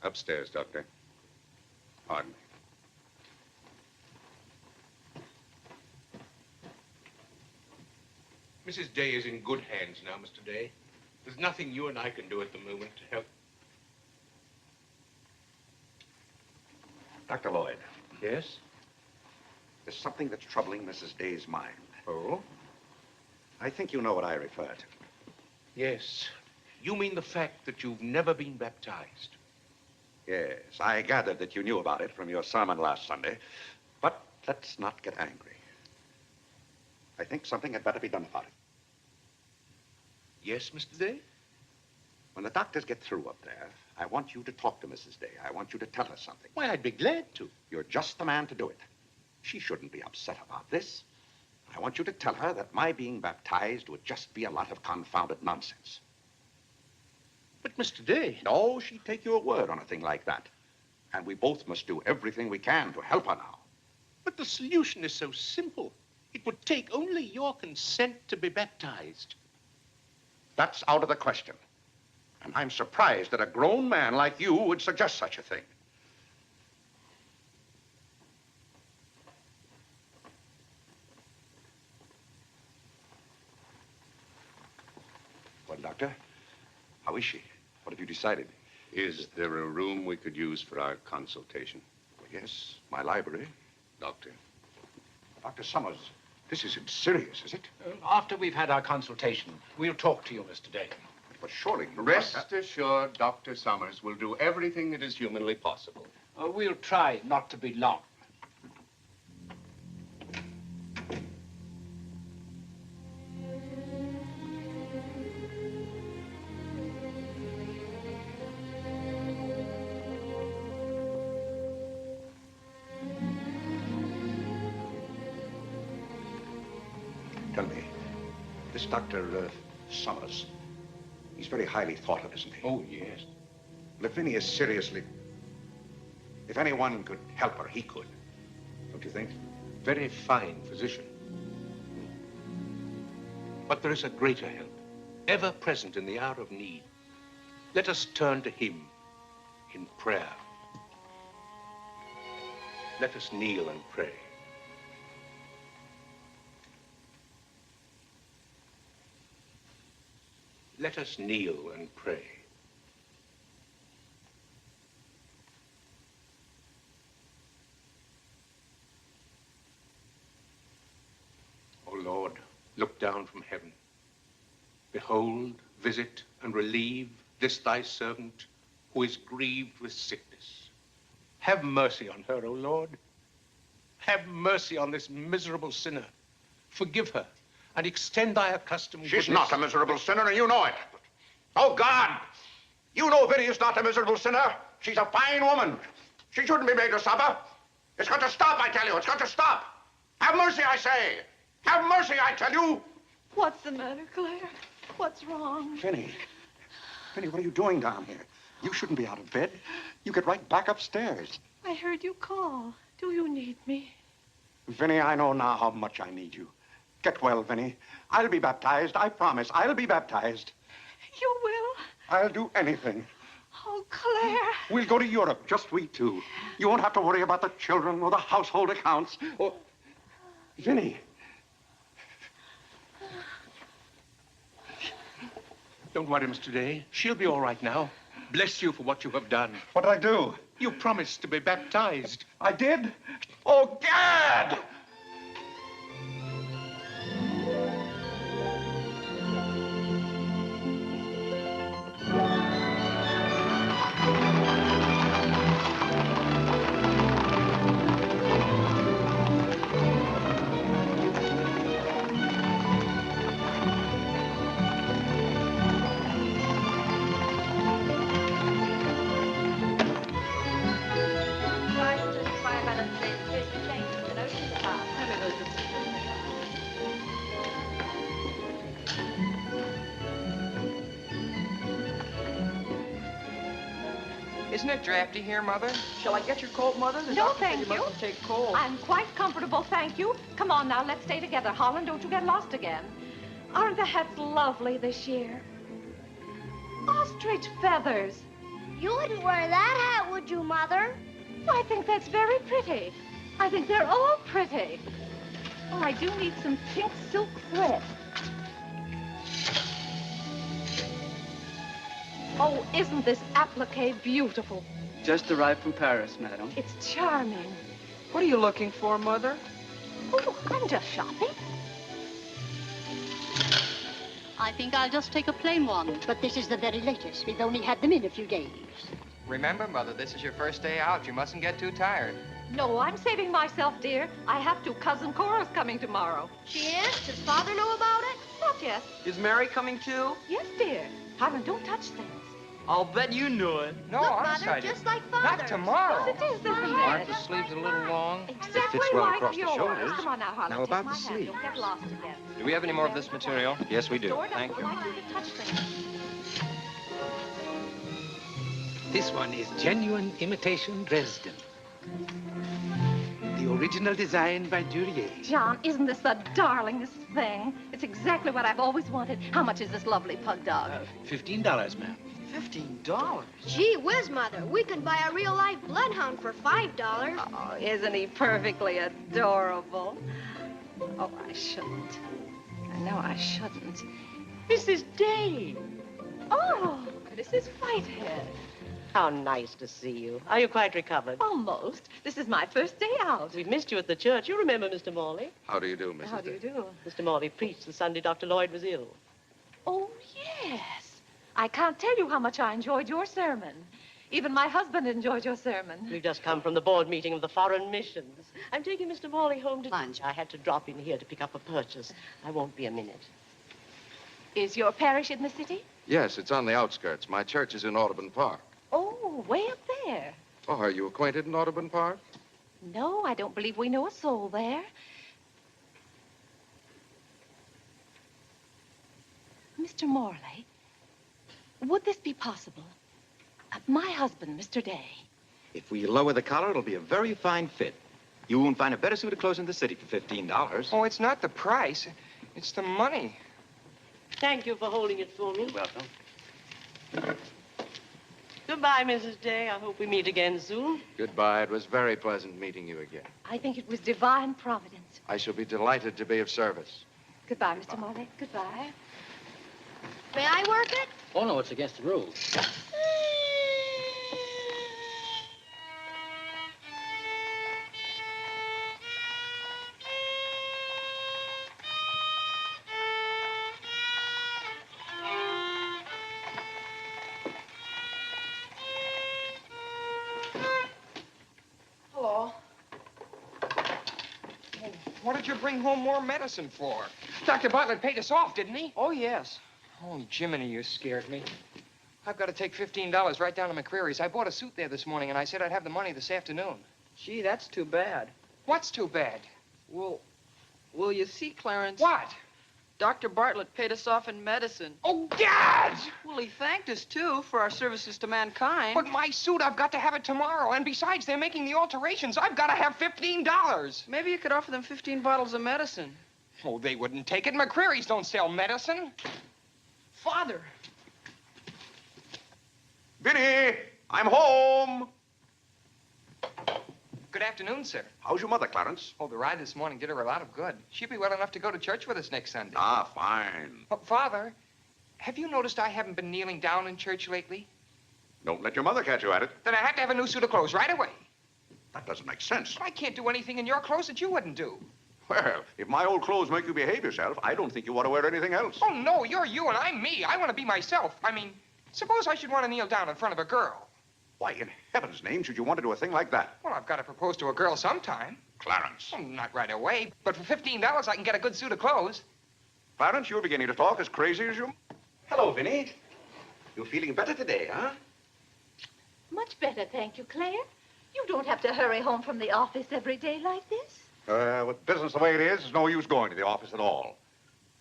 Upstairs, Doctor. Pardon me. Mrs. Day is in good hands now, Mr. Day. There's nothing you and I can do at the moment to help. Dr. Lloyd. Yes? There's something that's troubling Mrs. Day's mind. Oh? I think you know what I refer to. Yes. You mean the fact that you've never been baptized? Yes, I gathered that you knew about it from your sermon last Sunday. But let's not get angry. I think something had better be done about it. Yes, Mr. Day? When the doctors get through up there, I want you to talk to Mrs. Day. I want you to tell her something. Why, I'd be glad to. You're just the man to do it. She shouldn't be upset about this. I want you to tell her that my being baptized would just be a lot of confounded nonsense. But, Mr. Day... No, she'd take your word on a thing like that. And we both must do everything we can to help her now. But the solution is so simple. It would take only your consent to be baptized. That's out of the question. And I'm surprised that a grown man like you would suggest such a thing. Well, Doctor, how is she? What have you decided? Is there a room we could use for our consultation? Well, yes, my library. Doctor? Dr. Summers, this isn't serious, is it? After we've had our consultation, we'll talk to you, Mr. Day. But surely... Rest assured, Dr. Summers will do everything that is humanly possible. We'll try not to be long. Tell me, this Dr. Summers, he's very highly thought of, isn't he? Oh, yes. Well, if Vinnie is seriously... If anyone could help her, he could. Don't you think? Very fine physician. But there is a greater help, ever present in the hour of need. Let us turn to him in prayer. Let us kneel and pray. Let us kneel and pray. O Lord, look down from heaven. Behold, visit, and relieve this thy servant who is grieved with sickness. Have mercy on her, O Lord. Have mercy on this miserable sinner. Forgive her, and extend thy accustomed She's goodness. not a miserable sinner, and you know it. Oh, God! You know Vinnie is not a miserable sinner. She's a fine woman. She shouldn't be made to suffer. It's got to stop, I tell you. It's got to stop. Have mercy, I say. Have mercy, I tell you. What's the matter, Claire? What's wrong? Vinnie. Vinnie, what are you doing down here? You shouldn't be out of bed. You get right back upstairs. I heard you call. Do you need me? Vinnie, I know now how much I need you. Get well, Vinnie. I'll be baptized. I promise. I'll be baptized. You will? I'll do anything. Oh, Claire. We'll go to Europe, just we two. You won't have to worry about the children or the household accounts. Or... Vinnie. Don't worry, Mr. Day. She'll be all right now. Bless you for what you have done. What did I do? You promised to be baptized. I did? Oh, Gad! Isn't it drafty here, Mother? Shall I get your coat, Mother? The No, doctor said thank you you. mustn't take cold. I'm quite comfortable, thank you. Come on now, let's stay together. Holland, don't you get lost again. Aren't the hats lovely this year? Ostrich feathers. You wouldn't wear that hat, would you, Mother? I think that's very pretty. I think they're all pretty. Oh, I do need some pink silk thread. Oh, isn't this applique beautiful? Just arrived from Paris, madam. It's charming. What are you looking for, Mother? Oh, I'm just shopping. I think I'll just take a plain one. But this is the very latest. We've only had them in a few days. Remember, Mother, this is your first day out. You mustn't get too tired. No, I'm saving myself, dear. I have to. Cousin Cora's coming tomorrow. She is? Does Father know about it? Not yet. Is Mary coming too? Yes, dear. Harlan, don't touch things. I'll bet you knew it. No, Look, I'm Mother, excited. just like Not Father's. tomorrow. Yes, it is, isn't Aren't it? the sleeves a little long? Exactly fits well like across the yours. shoulders. Come on now, Harlan. Now, take about my the hand. sleeves. Don't get lost again. Do we have any more of this material? Yes, we do. Store Thank doesn't you. like you to touch things. This one is genuine imitation Dresden. The original design by Duryea. John, isn't this the darlingest thing? It's exactly what I've always wanted. How much is this lovely pug dog? $15, ma'am. $15? Gee whiz, Mother. We can buy a real-life bloodhound for $5. Oh, isn't he perfectly adorable? Oh, I shouldn't. I know I shouldn't. Mrs. Day. Oh, Mrs. Whitehead. How nice to see you. Are you quite recovered? Almost. This is my first day out. We've missed you at the church. You remember Mr. Morley? How do you do, Mrs. How do you do? Mr. Morley preached the Sunday Dr. Lloyd was ill. Oh, yes. I can't tell you how much I enjoyed your sermon. Even my husband enjoyed your sermon. We've just come from the board meeting of the foreign missions. I'm taking Mr. Morley home to lunch. I had to drop in here to pick up a purchase. I won't be a minute. Is your parish in the city? Yes, it's on the outskirts. My church is in Audubon Park. Oh, way up there. Oh, are you acquainted in Audubon Park? No, I don't believe we know a soul there. Mr. Morley, would this be possible? My husband, Mr. Day. If we lower the collar, it'll be a very fine fit. You won't find a better suit of clothes in the city for $15. Oh, it's not the price. It's the money. Thank you for holding it for me. Welcome. Goodbye, Mrs. Day. I hope we meet again soon. Goodbye. It was very pleasant meeting you again. I think it was divine providence. I shall be delighted to be of service. Goodbye, Mr. Morley. Goodbye. May I work it? Oh, no, it's against the rules. Hello. What did you bring home more medicine for? Dr. Bartlett paid us off, didn't he? Oh, yes. Oh, Jiminy, you scared me. I've got to take $15 right down to McCreary's. I bought a suit there this morning, and I said I'd have the money this afternoon. Gee, that's too bad. What's too bad? Well, you see, Clarence? What? Dr. Bartlett paid us off in medicine. Oh, Gad! Well, he thanked us, too, for our services to mankind. But my suit, I've got to have it tomorrow. And besides, they're making the alterations. I've got to have $15. Maybe you could offer them 15 bottles of medicine. Oh, they wouldn't take it. McCreary's don't sell medicine. Father. Vinnie, I'm home. Good afternoon, sir. How's your mother, Clarence? Oh, the ride this morning did her a lot of good. She'll be well enough to go to church with us next Sunday. Ah, fine. Oh, Father, have you noticed I haven't been kneeling down in church lately? Don't let your mother catch you at it. Then I have to have a new suit of clothes right away. That doesn't make sense. I can't do anything in your clothes that you wouldn't do. Well, if my old clothes make you behave yourself, I don't think you ought to wear anything else. Oh, no, you're you and I'm me. I want to be myself. I mean, suppose I should want to kneel down in front of a girl. Why, in heaven's name, should you want to do a thing like that? Well, I've got to propose to a girl sometime. Clarence. Well, not right away, but for $15 I can get a good suit of clothes. Clarence, you're beginning to talk as crazy as you... Hello, Vinnie. You feeling better today, huh? Much better, thank you, Claire. You don't have to hurry home from the office every day like this. With business the way it is, there's no use going to the office at all.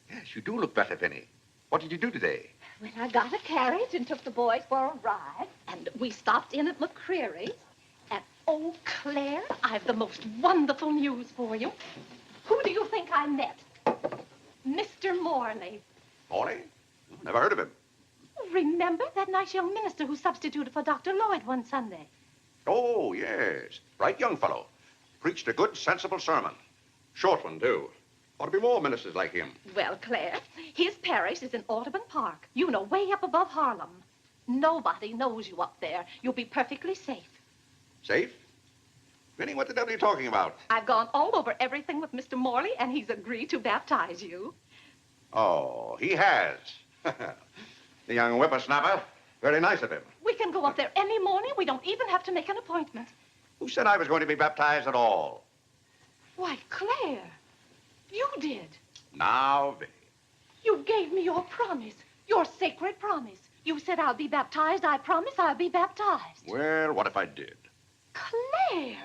Yes, you do look better, Vinnie. What did you do today? Well, I got a carriage and took the boys for a ride, and we stopped in at McCreary's. And, oh, Claire, I've the most wonderful news for you. Who do you think I met? Mr. Morley. Morley? Never heard of him. Remember that nice young minister who substituted for Dr. Lloyd one Sunday? Oh, yes. Right young fellow. Preached a good, sensible sermon. Short one, too. Ought to be more ministers like him. Well, Claire, his parish is in Audubon Park. You know, way up above Harlem. Nobody knows you up there. You'll be perfectly safe. Safe? Vinnie, what the devil are you talking about? I've gone all over everything with Mr. Morley, and he's agreed to baptize you. Oh, he has. The young whippersnapper. Very nice of him. We can go up there any morning. We don't even have to make an appointment. Who said I was going to be baptized at all? Why, Claire, you did. Now, Vinnie. You gave me your promise, your sacred promise. You said I'll be baptized. I promise I'll be baptized. Well, what if I did? Claire,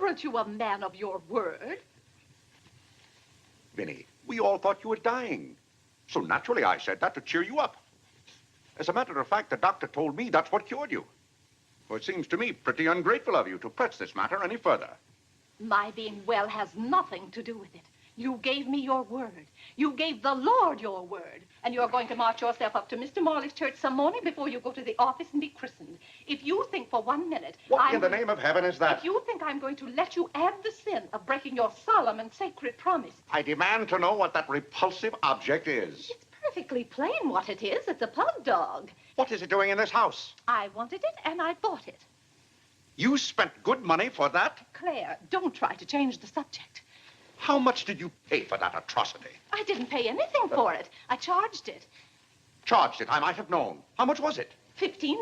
aren't you a man of your word? Vinnie, we all thought you were dying. So naturally I said that to cheer you up. As a matter of fact, the doctor told me that's what cured you. Well, it seems to me pretty ungrateful of you to press this matter any further. My being well has nothing to do with it. You gave me your word. You gave the Lord your word. And you're going to march yourself up to Mr. Morley's church some morning before you go to the office and be christened. If you think for 1 minute... What in the name of heaven is that? If you think I'm going to let you add the sin of breaking your solemn and sacred promise... I demand to know what that repulsive object is. It's perfectly plain what it is. It's a pug dog. What is it doing in this house? I wanted it and I bought it. You spent good money for that? Claire, don't try to change the subject. How much did you pay for that atrocity? I didn't pay anything for it. I charged it. Charged it, I might have known. How much was it? $15.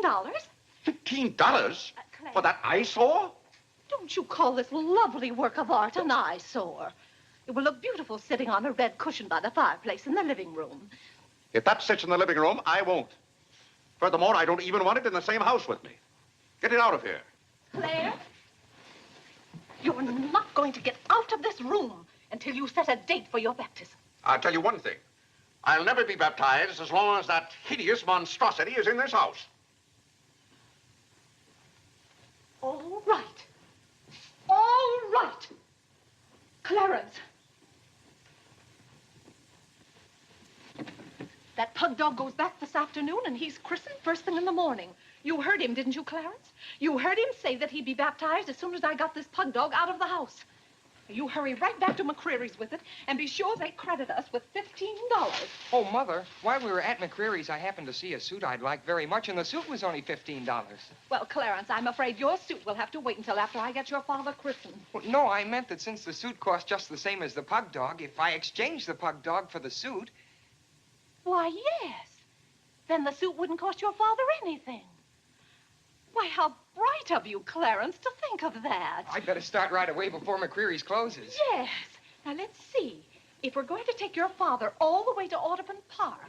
$15? Claire, For that eyesore? don't you call this lovely work of art an eyesore? It will look beautiful sitting on a red cushion by the fireplace in the living room. If that sits in the living room, I won't. Furthermore, I don't even want it in the same house with me. Get it out of here. Claire, you're not going to get out of this room until you set a date for your baptism. I'll tell you one thing. I'll never be baptized as long as that hideous monstrosity is in this house. All right. All right. Clarence. That pug dog goes back this afternoon, and he's christened first thing in the morning. You heard him, didn't you, Clarence? You heard him say that he'd be baptized as soon as I got this pug dog out of the house. You hurry right back to McCreary's with it, and be sure they credit us with $15. Oh, Mother, while we were at McCreary's, I happened to see a suit I'd like very much, and the suit was only $15. Well, Clarence, I'm afraid your suit will have to wait until after I get your father christened. Well, no, I meant that since the suit cost just the same as the pug dog, if I exchanged the pug dog for the suit... Why, yes. Then the suit wouldn't cost your father anything. Why, how bright of you, Clarence, to think of that. I'd better start right away before McCreary's closes. Yes. Now, let's see. If we're going to take your father all the way to Audubon Park,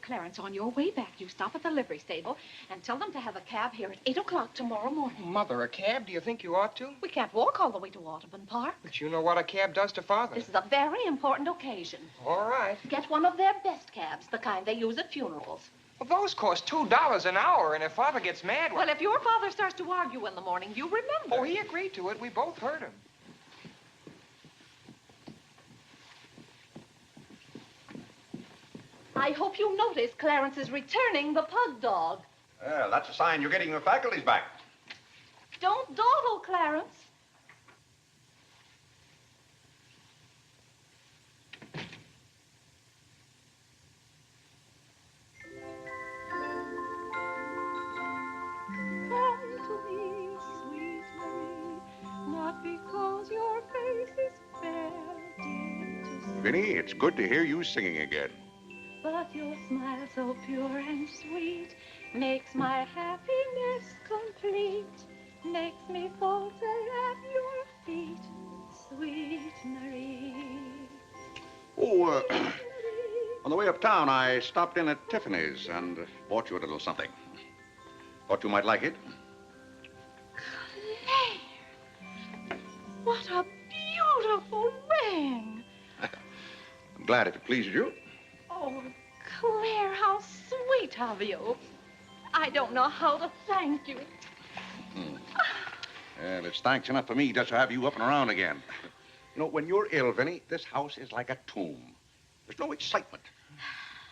Clarence, on your way back, you stop at the livery stable and tell them to have a cab here at 8 o'clock tomorrow morning. Mother, a cab? Do you think you ought to? We can't walk all the way to Audubon Park. But you know what a cab does to Father. This is a very important occasion. All right. Get one of their best cabs, the kind they use at funerals. Well, those cost $2 an hour, and if Father gets mad... Well, if your father starts to argue in the morning, you remember. Oh, he agreed to it. We both heard him. I hope you notice Clarence is returning the pug dog. Well, that's a sign you're getting your faculties back. Don't dawdle, Clarence. Come to me, sweet Marie, not because your face is fair, dear to see, Vinnie, it's good to hear you singing again. but your smile so pure and sweet makes my happiness complete, makes me falter at your feet, sweet Marie. Oh, on the way uptown, I stopped in at Tiffany's and bought you a little something. Thought you might like it. Claire! What a beautiful ring! I'm glad if it pleases you. Oh, Claire, how sweet of you. I don't know how to thank you. Well, it's thanks enough for me just to have you up and around again. You know, when you're ill, Vinnie, this house is like a tomb. There's no excitement.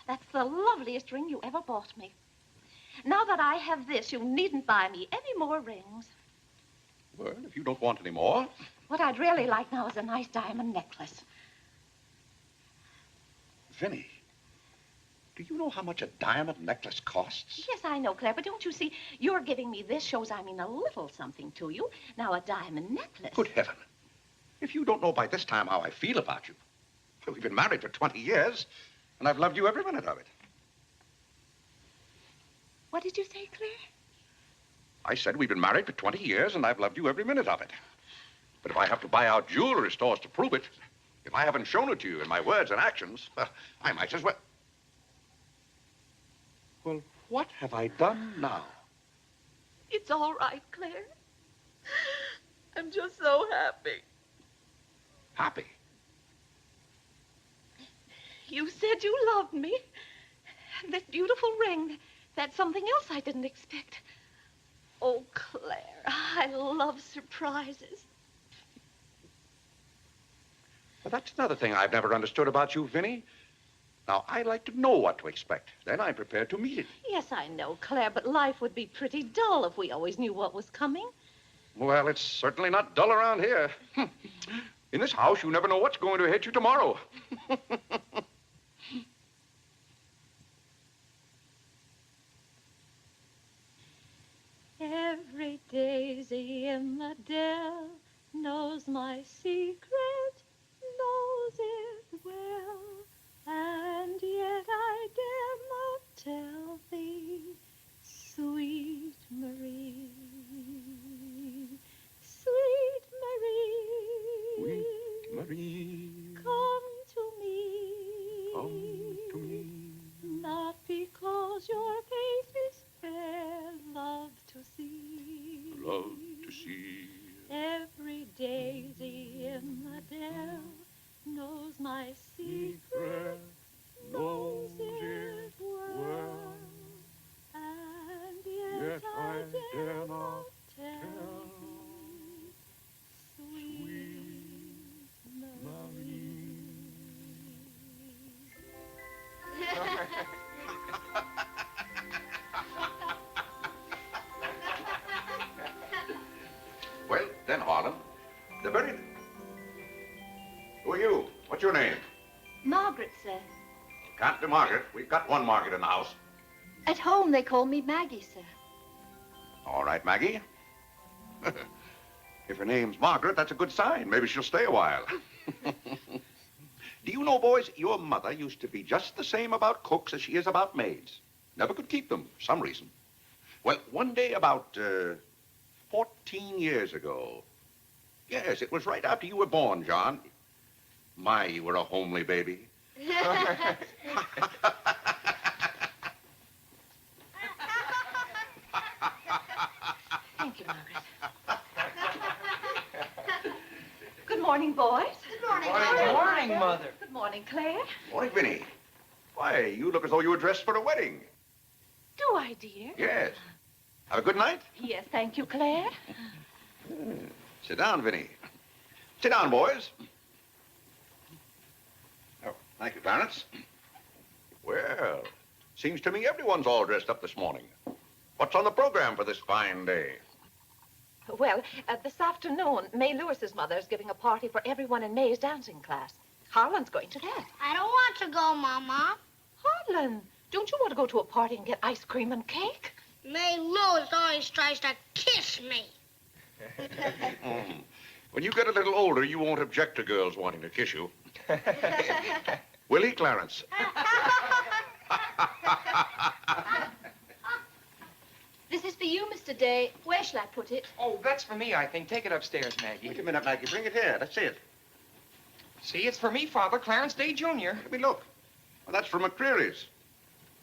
That's the loveliest ring you ever bought me. Now that I have this, you needn't buy me any more rings. Well, if you don't want any more. What I'd really like now is a nice diamond necklace. Vinnie, do you know how much a diamond necklace costs? Yes, I know, Claire, but don't you see, you're giving me this shows I mean a little something to you. Now, a diamond necklace. Good heaven. If you don't know by this time how I feel about you. We've been married for 20 years, and I've loved you every minute of it. What did you say, Claire? I said we've been married for 20 years, and I've loved you every minute of it. But if I have to buy out jewelry stores to prove it, if I haven't shown it to you in my words and actions, well, I might as well. Well, what have I done now? It's all right, Claire. I'm just so happy. Happy? You said you loved me. And this beautiful ring, that's something else I didn't expect. Oh, Claire, I love surprises. Well, that's another thing I've never understood about you, Vinnie. Now, I like to know what to expect. Then I'm prepared to meet it. Yes, I know, Claire, but life would be pretty dull if we always knew what was coming. Well, it's certainly not dull around here. In this house, you never know what's going to hit you tomorrow. Every daisy in the dell knows my secret, knows it well, and yet I dare not tell thee, sweet Marie, sweet Marie, Sweet Marie, come to me, not because your face is fair, love to see. Love to see. Every daisy in the dell knows my secret, knows it well, and yet I dare not tell, sweet Marie. Well, then, Harlan, the very... Who are you? What's your name? Margaret, sir. Can't be Margaret. We've got one Margaret in the house. At home, they call me Maggie, sir. All right, Maggie. If her name's Margaret, that's a good sign. Maybe she'll stay a while. Do you know, boys, your mother used to be just the same about cooks as she is about maids. Never could keep them, for some reason. Well, one day about 14 years ago. Yes, it was right after you were born, John. My, you were a homely baby. Thank you, Margaret. Good morning, boys. Good morning, Good morning, Mother. Good morning, Claire. Morning, Vinnie. Why, you look as though you were dressed for a wedding. Do I, dear? Yes. Have a good night? Yes, thank you, Claire. Sit down, Vinnie. Sit down, boys. Oh, thank you, Clarence. Well, seems to me everyone's all dressed up this morning. What's on the program for this fine day? Well, this afternoon, May Lewis's mother is giving a party for everyone in May's dancing class. Harlan's going to that. I don't want to go, Mama. Harlan, don't you want to go to a party and get ice cream and cake? May Lewis always tries to kiss me. When you get a little older, you won't object to girls wanting to kiss you. Will he, Clarence? This is for you, Mr. Day. Where shall I put it? Oh, that's for me, I think. Take it upstairs, Maggie. Wait a minute, Maggie. Bring it here. Let's see it. See, it's for me, Father. Clarence Day, Jr. Let me look. Well, that's from McCreary's.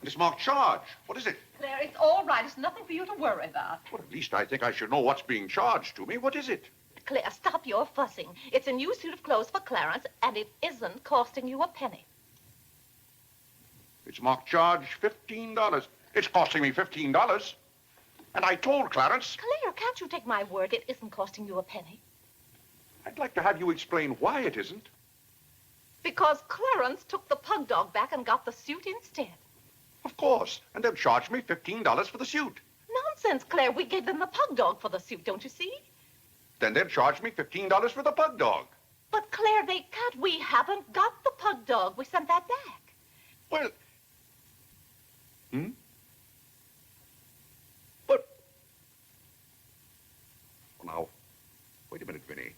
And it's marked charge. What is it? Claire, it's all right. It's nothing for you to worry about. Well, at least I think I should know what's being charged to me. What is it? Claire, stop your fussing. It's a new suit of clothes for Clarence, and it isn't costing you a penny. It's marked charge $15. It's costing me $15. And I told Clarence... Claire, can't you take my word? It isn't costing you a penny. I'd like to have you explain why it isn't. Because Clarence took the pug dog back and got the suit instead. Of course. And they'll charge me $15 for the suit. Nonsense, Claire. We gave them the pug dog for the suit, don't you see? Then they'll charge me $15 for the pug dog. But, Claire, they can't. We haven't got the pug dog. We sent that back. Well... But... Now, wait a minute, Vinnie.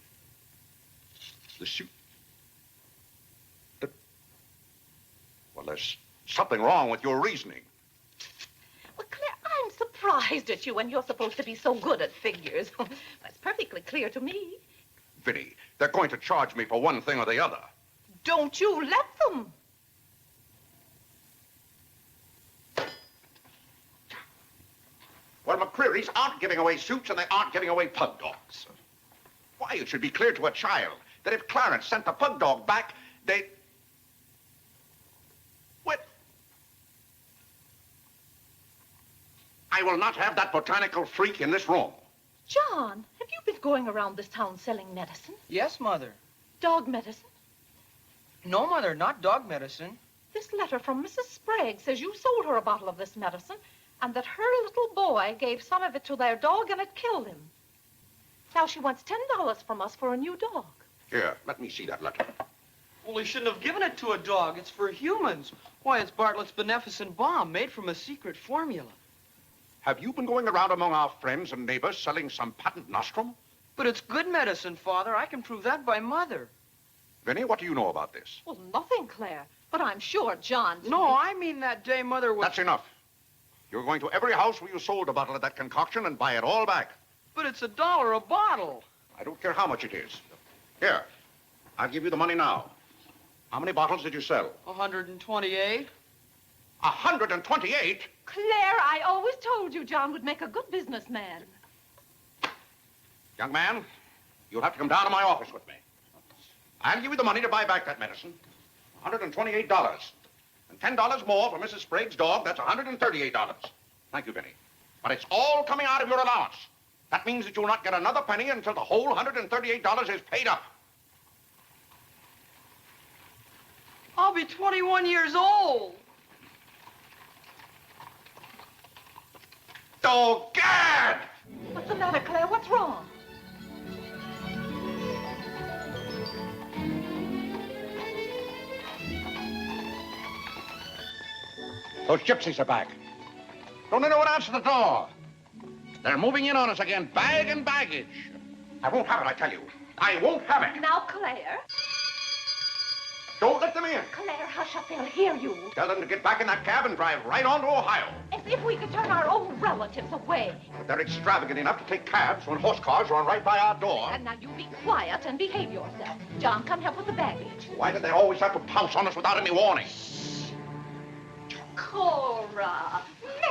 The suit... Well, there's something wrong with your reasoning. Well, Claire, I'm surprised at you when you're supposed to be so good at figures. That's perfectly clear to me. Vinnie, they're going to charge me for one thing or the other. Don't you let them. Well, McCreary's aren't giving away suits and they aren't giving away pug dogs. Why, it should be clear to a child that if Clarence sent the pug dog back, they... What? I will not have that botanical freak in this room. John, have you been going around this town selling medicine? Yes, Mother. Dog medicine? No, Mother, not dog medicine. This letter from Mrs. Sprague says you sold her a bottle of this medicine and that her little boy gave some of it to their dog and it killed him. Now she wants $10 from us for a new dog. Here, let me see that letter. Well, he shouldn't have given it to a dog. It's for humans. Why, it's Bartlett's beneficent balm made from a secret formula. Have you been going around among our friends and neighbors selling some patent nostrum? But it's good medicine, Father. I can prove that by Mother. Vinnie, what do you know about this? Well, nothing, Claire. But I'm sure John's... No, I mean that day Mother was... That's enough. You're going to every house where you sold a bottle of that concoction and buy it all back. But it's $1 a bottle. I don't care how much it is. Here, I'll give you the money now. How many bottles did you sell? 128. 128? Claire, I always told you John would make a good businessman. Young man, you'll have to come down to my office with me. I'll give you the money to buy back that medicine. $128. And $10 more for Mrs. Sprague's dog. That's $138. Thank you, Vinnie. But it's all coming out of your allowance. That means that you'll not get another penny until the whole $138 is paid up. I'll be 21 years old. Oh, Gad! What's the matter, Claire? What's wrong? Those gypsies are back. Don't anyone answer the door. They're moving in on us again, bag and baggage. I won't have it, I tell you. I won't have it. Now, Claire. Don't let them in. Claire, hush up. They'll hear you. Tell them to get back in that cab and drive right on to Ohio. As if we could turn our own relatives away. But they're extravagant enough to take cabs when horse cars run right by our door. And now you be quiet and behave yourself. John, come help with the baggage. Why do they always have to pounce on us without any warning? Cora,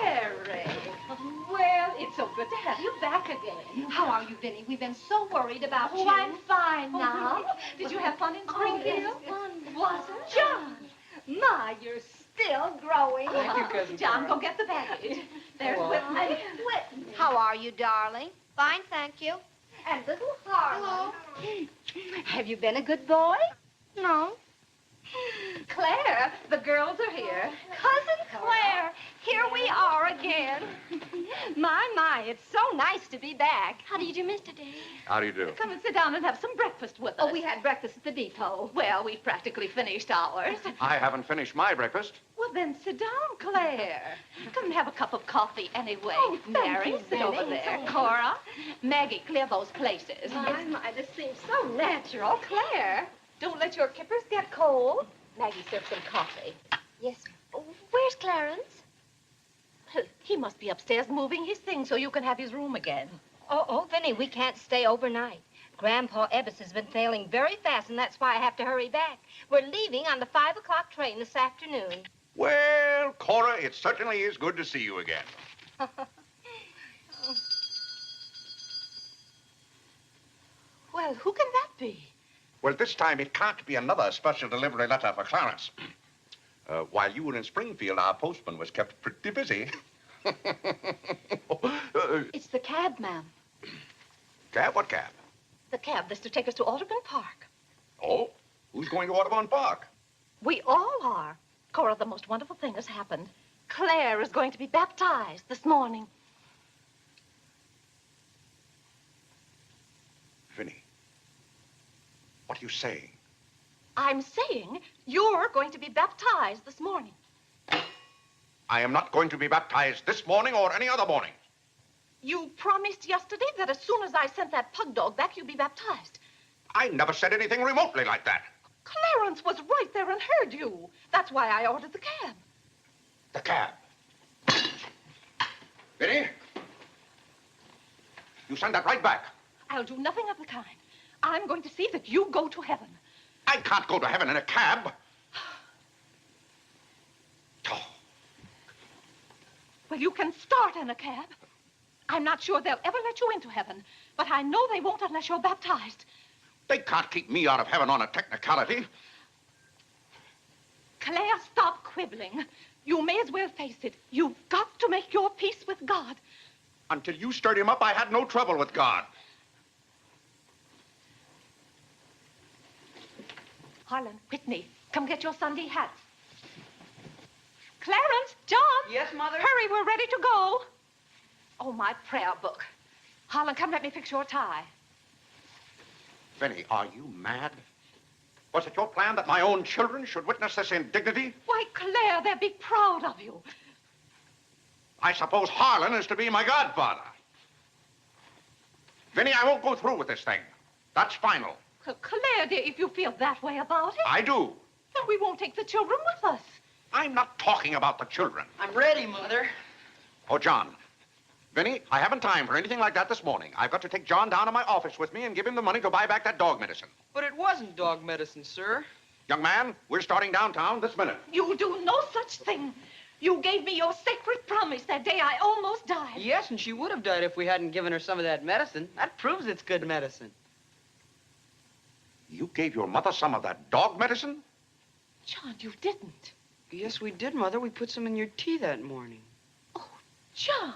Mary. Well, it's so good to have you back again. How are you, Vinnie? We've been so worried about you. Oh, I'm fine now. Did you have fun in Springfield? Was it? John. My, you're still growing. Thank you, Cousin John, Cora. go get the baggage. There's Hello. Whitney. How are you, darling? Fine, thank you. And little Harlan. Have you been a good boy? No. Claire, the girls are here. Cousin Claire, here we are again. My, it's so nice to be back. How do you do, Mr. Day? How do you do? Come and sit down and have some breakfast with us. Oh, we had breakfast at the depot. Well, we've practically finished ours. I haven't finished my breakfast. Well, then sit down, Claire. Come and have a cup of coffee anyway. Oh, thank Mary, you, sit over Vinnie. there. Cora, Maggie, clear those places. My, this seems so natural. Claire, don't let your kippers get cold. Maggie, serve some coffee. Yes. Where's Clarence? Well, he must be upstairs moving his things so you can have his room again. Oh, Vinnie, we can't stay overnight. Grandpa Ebbets has been failing very fast, and that's why I have to hurry back. We're leaving on the 5 o'clock train this afternoon. Well, Cora, it certainly is good to see you again. Well, who can that be? Well, this time it can't be another special delivery letter for Clarence. While you were in Springfield, our postman was kept pretty busy. It's the cab, ma'am. Cab? What cab? The cab that's to take us to Audubon Park. Oh, who's going to Audubon Park? We all are. Cora, the most wonderful thing has happened. Claire is going to be baptized this morning. Vinnie, what are you saying? I'm saying you're going to be baptized this morning. I am not going to be baptized this morning or any other morning. You promised yesterday that as soon as I sent that pug dog back, you'd be baptized. I never said anything remotely like that. Clarence was right there and heard you. That's why I ordered the cab. The cab. Vinnie, you send that right back. I'll do nothing of the kind. I'm going to see that you go to heaven. I can't go to heaven in a cab. Well, you can start in a cab. I'm not sure they'll ever let you into heaven, but I know they won't unless you're baptized. They can't keep me out of heaven on a technicality. Claire, stop quibbling. You may as well face it. You've got to make your peace with God. Until you stirred him up, I had no trouble with God. Harlan, Whitney, come get your Sunday hats. Clarence, John. Yes, Mother? Hurry, we're ready to go. Oh, my prayer book. Harlan, come let me fix your tie. Vinnie, are you mad? Was it your plan that my own children should witness this indignity? Why, Claire, they'll be proud of you. I suppose Harlan is to be my godfather. Vinnie, I won't go through with this thing. That's final. Claire, dear, if you feel that way about it. I do. Then we won't take the children with us. I'm not talking about the children. I'm ready, Mother. Oh, John. Vinnie, I haven't time for anything like that this morning. I've got to take John down to my office with me and give him the money to buy back that dog medicine. But it wasn't dog medicine, sir. Young man, we're starting downtown this minute. You do no such thing. You gave me your sacred promise that day I almost died. Yes, and she would have died if we hadn't given her some of that medicine. That proves it's good medicine. You gave your mother some of that dog medicine? John, you didn't. Yes, we did, Mother. We put some in your tea that morning. Oh, John.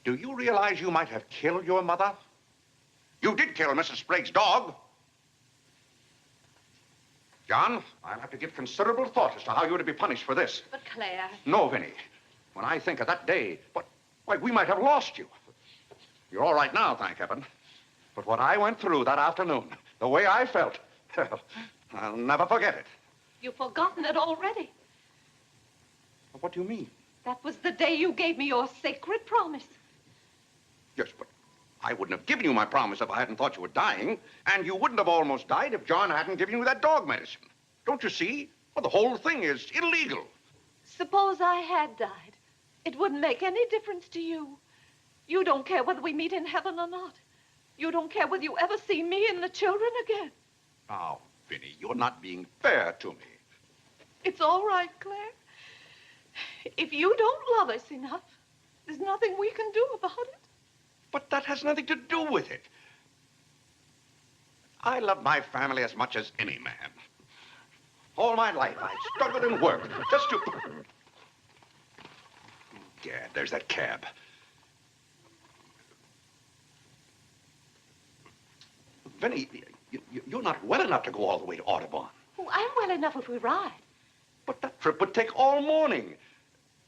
Do you realize you might have killed your mother? You did kill Mrs. Sprague's dog. John, I'll have to give considerable thought as to how you're to be punished for this. But Claire... No, Vinnie. When I think of that day, why, we might have lost you. You're all right now, thank heaven. But what I went through that afternoon, the way I felt, well, I'll never forget it. You've forgotten it already. What do you mean? That was the day you gave me your sacred promise. Yes, but I wouldn't have given you my promise if I hadn't thought you were dying. And you wouldn't have almost died if John hadn't given you that dog medicine. Don't you see? Well, the whole thing is illegal. Suppose I had died. It wouldn't make any difference to you. You don't care whether we meet in heaven or not. You don't care whether you ever see me and the children again. Now, Vinnie, you're not being fair to me. It's all right, Claire. If you don't love us enough, there's nothing we can do about it. But that has nothing to do with it. I love my family as much as any man. All my life, I've struggled and worked just to... Gad, there's that cab. Vinnie, you're not well enough to go all the way to Audubon. Oh, I'm well enough if we ride. But that trip would take all morning.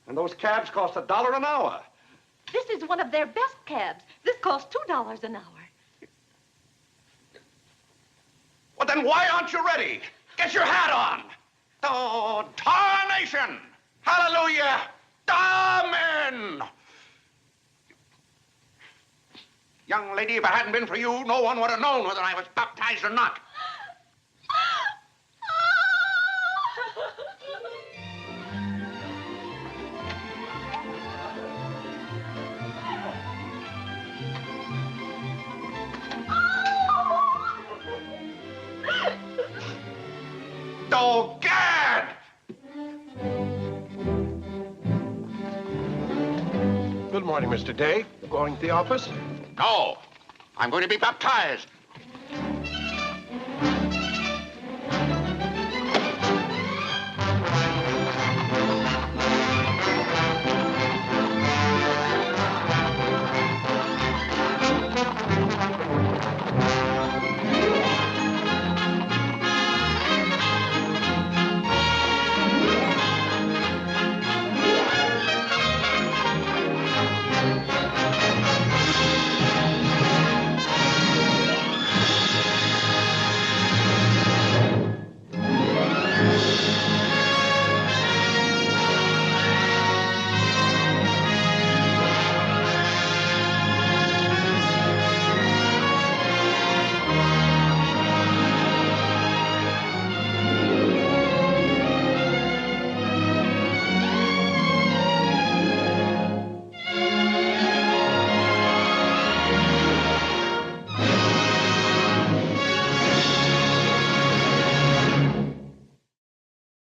And those cabs cost $1 an hour. This is one of their best cabs. This costs $2 an hour. Well, then why aren't you ready? Get your hat on. Oh, tarnation! Hallelujah! Amen! Young lady, if it hadn't been for you, no one would have known whether I was baptized or not. Oh, Gad! Good morning, Mr. Day. Going to the office? No. I'm going to be baptized.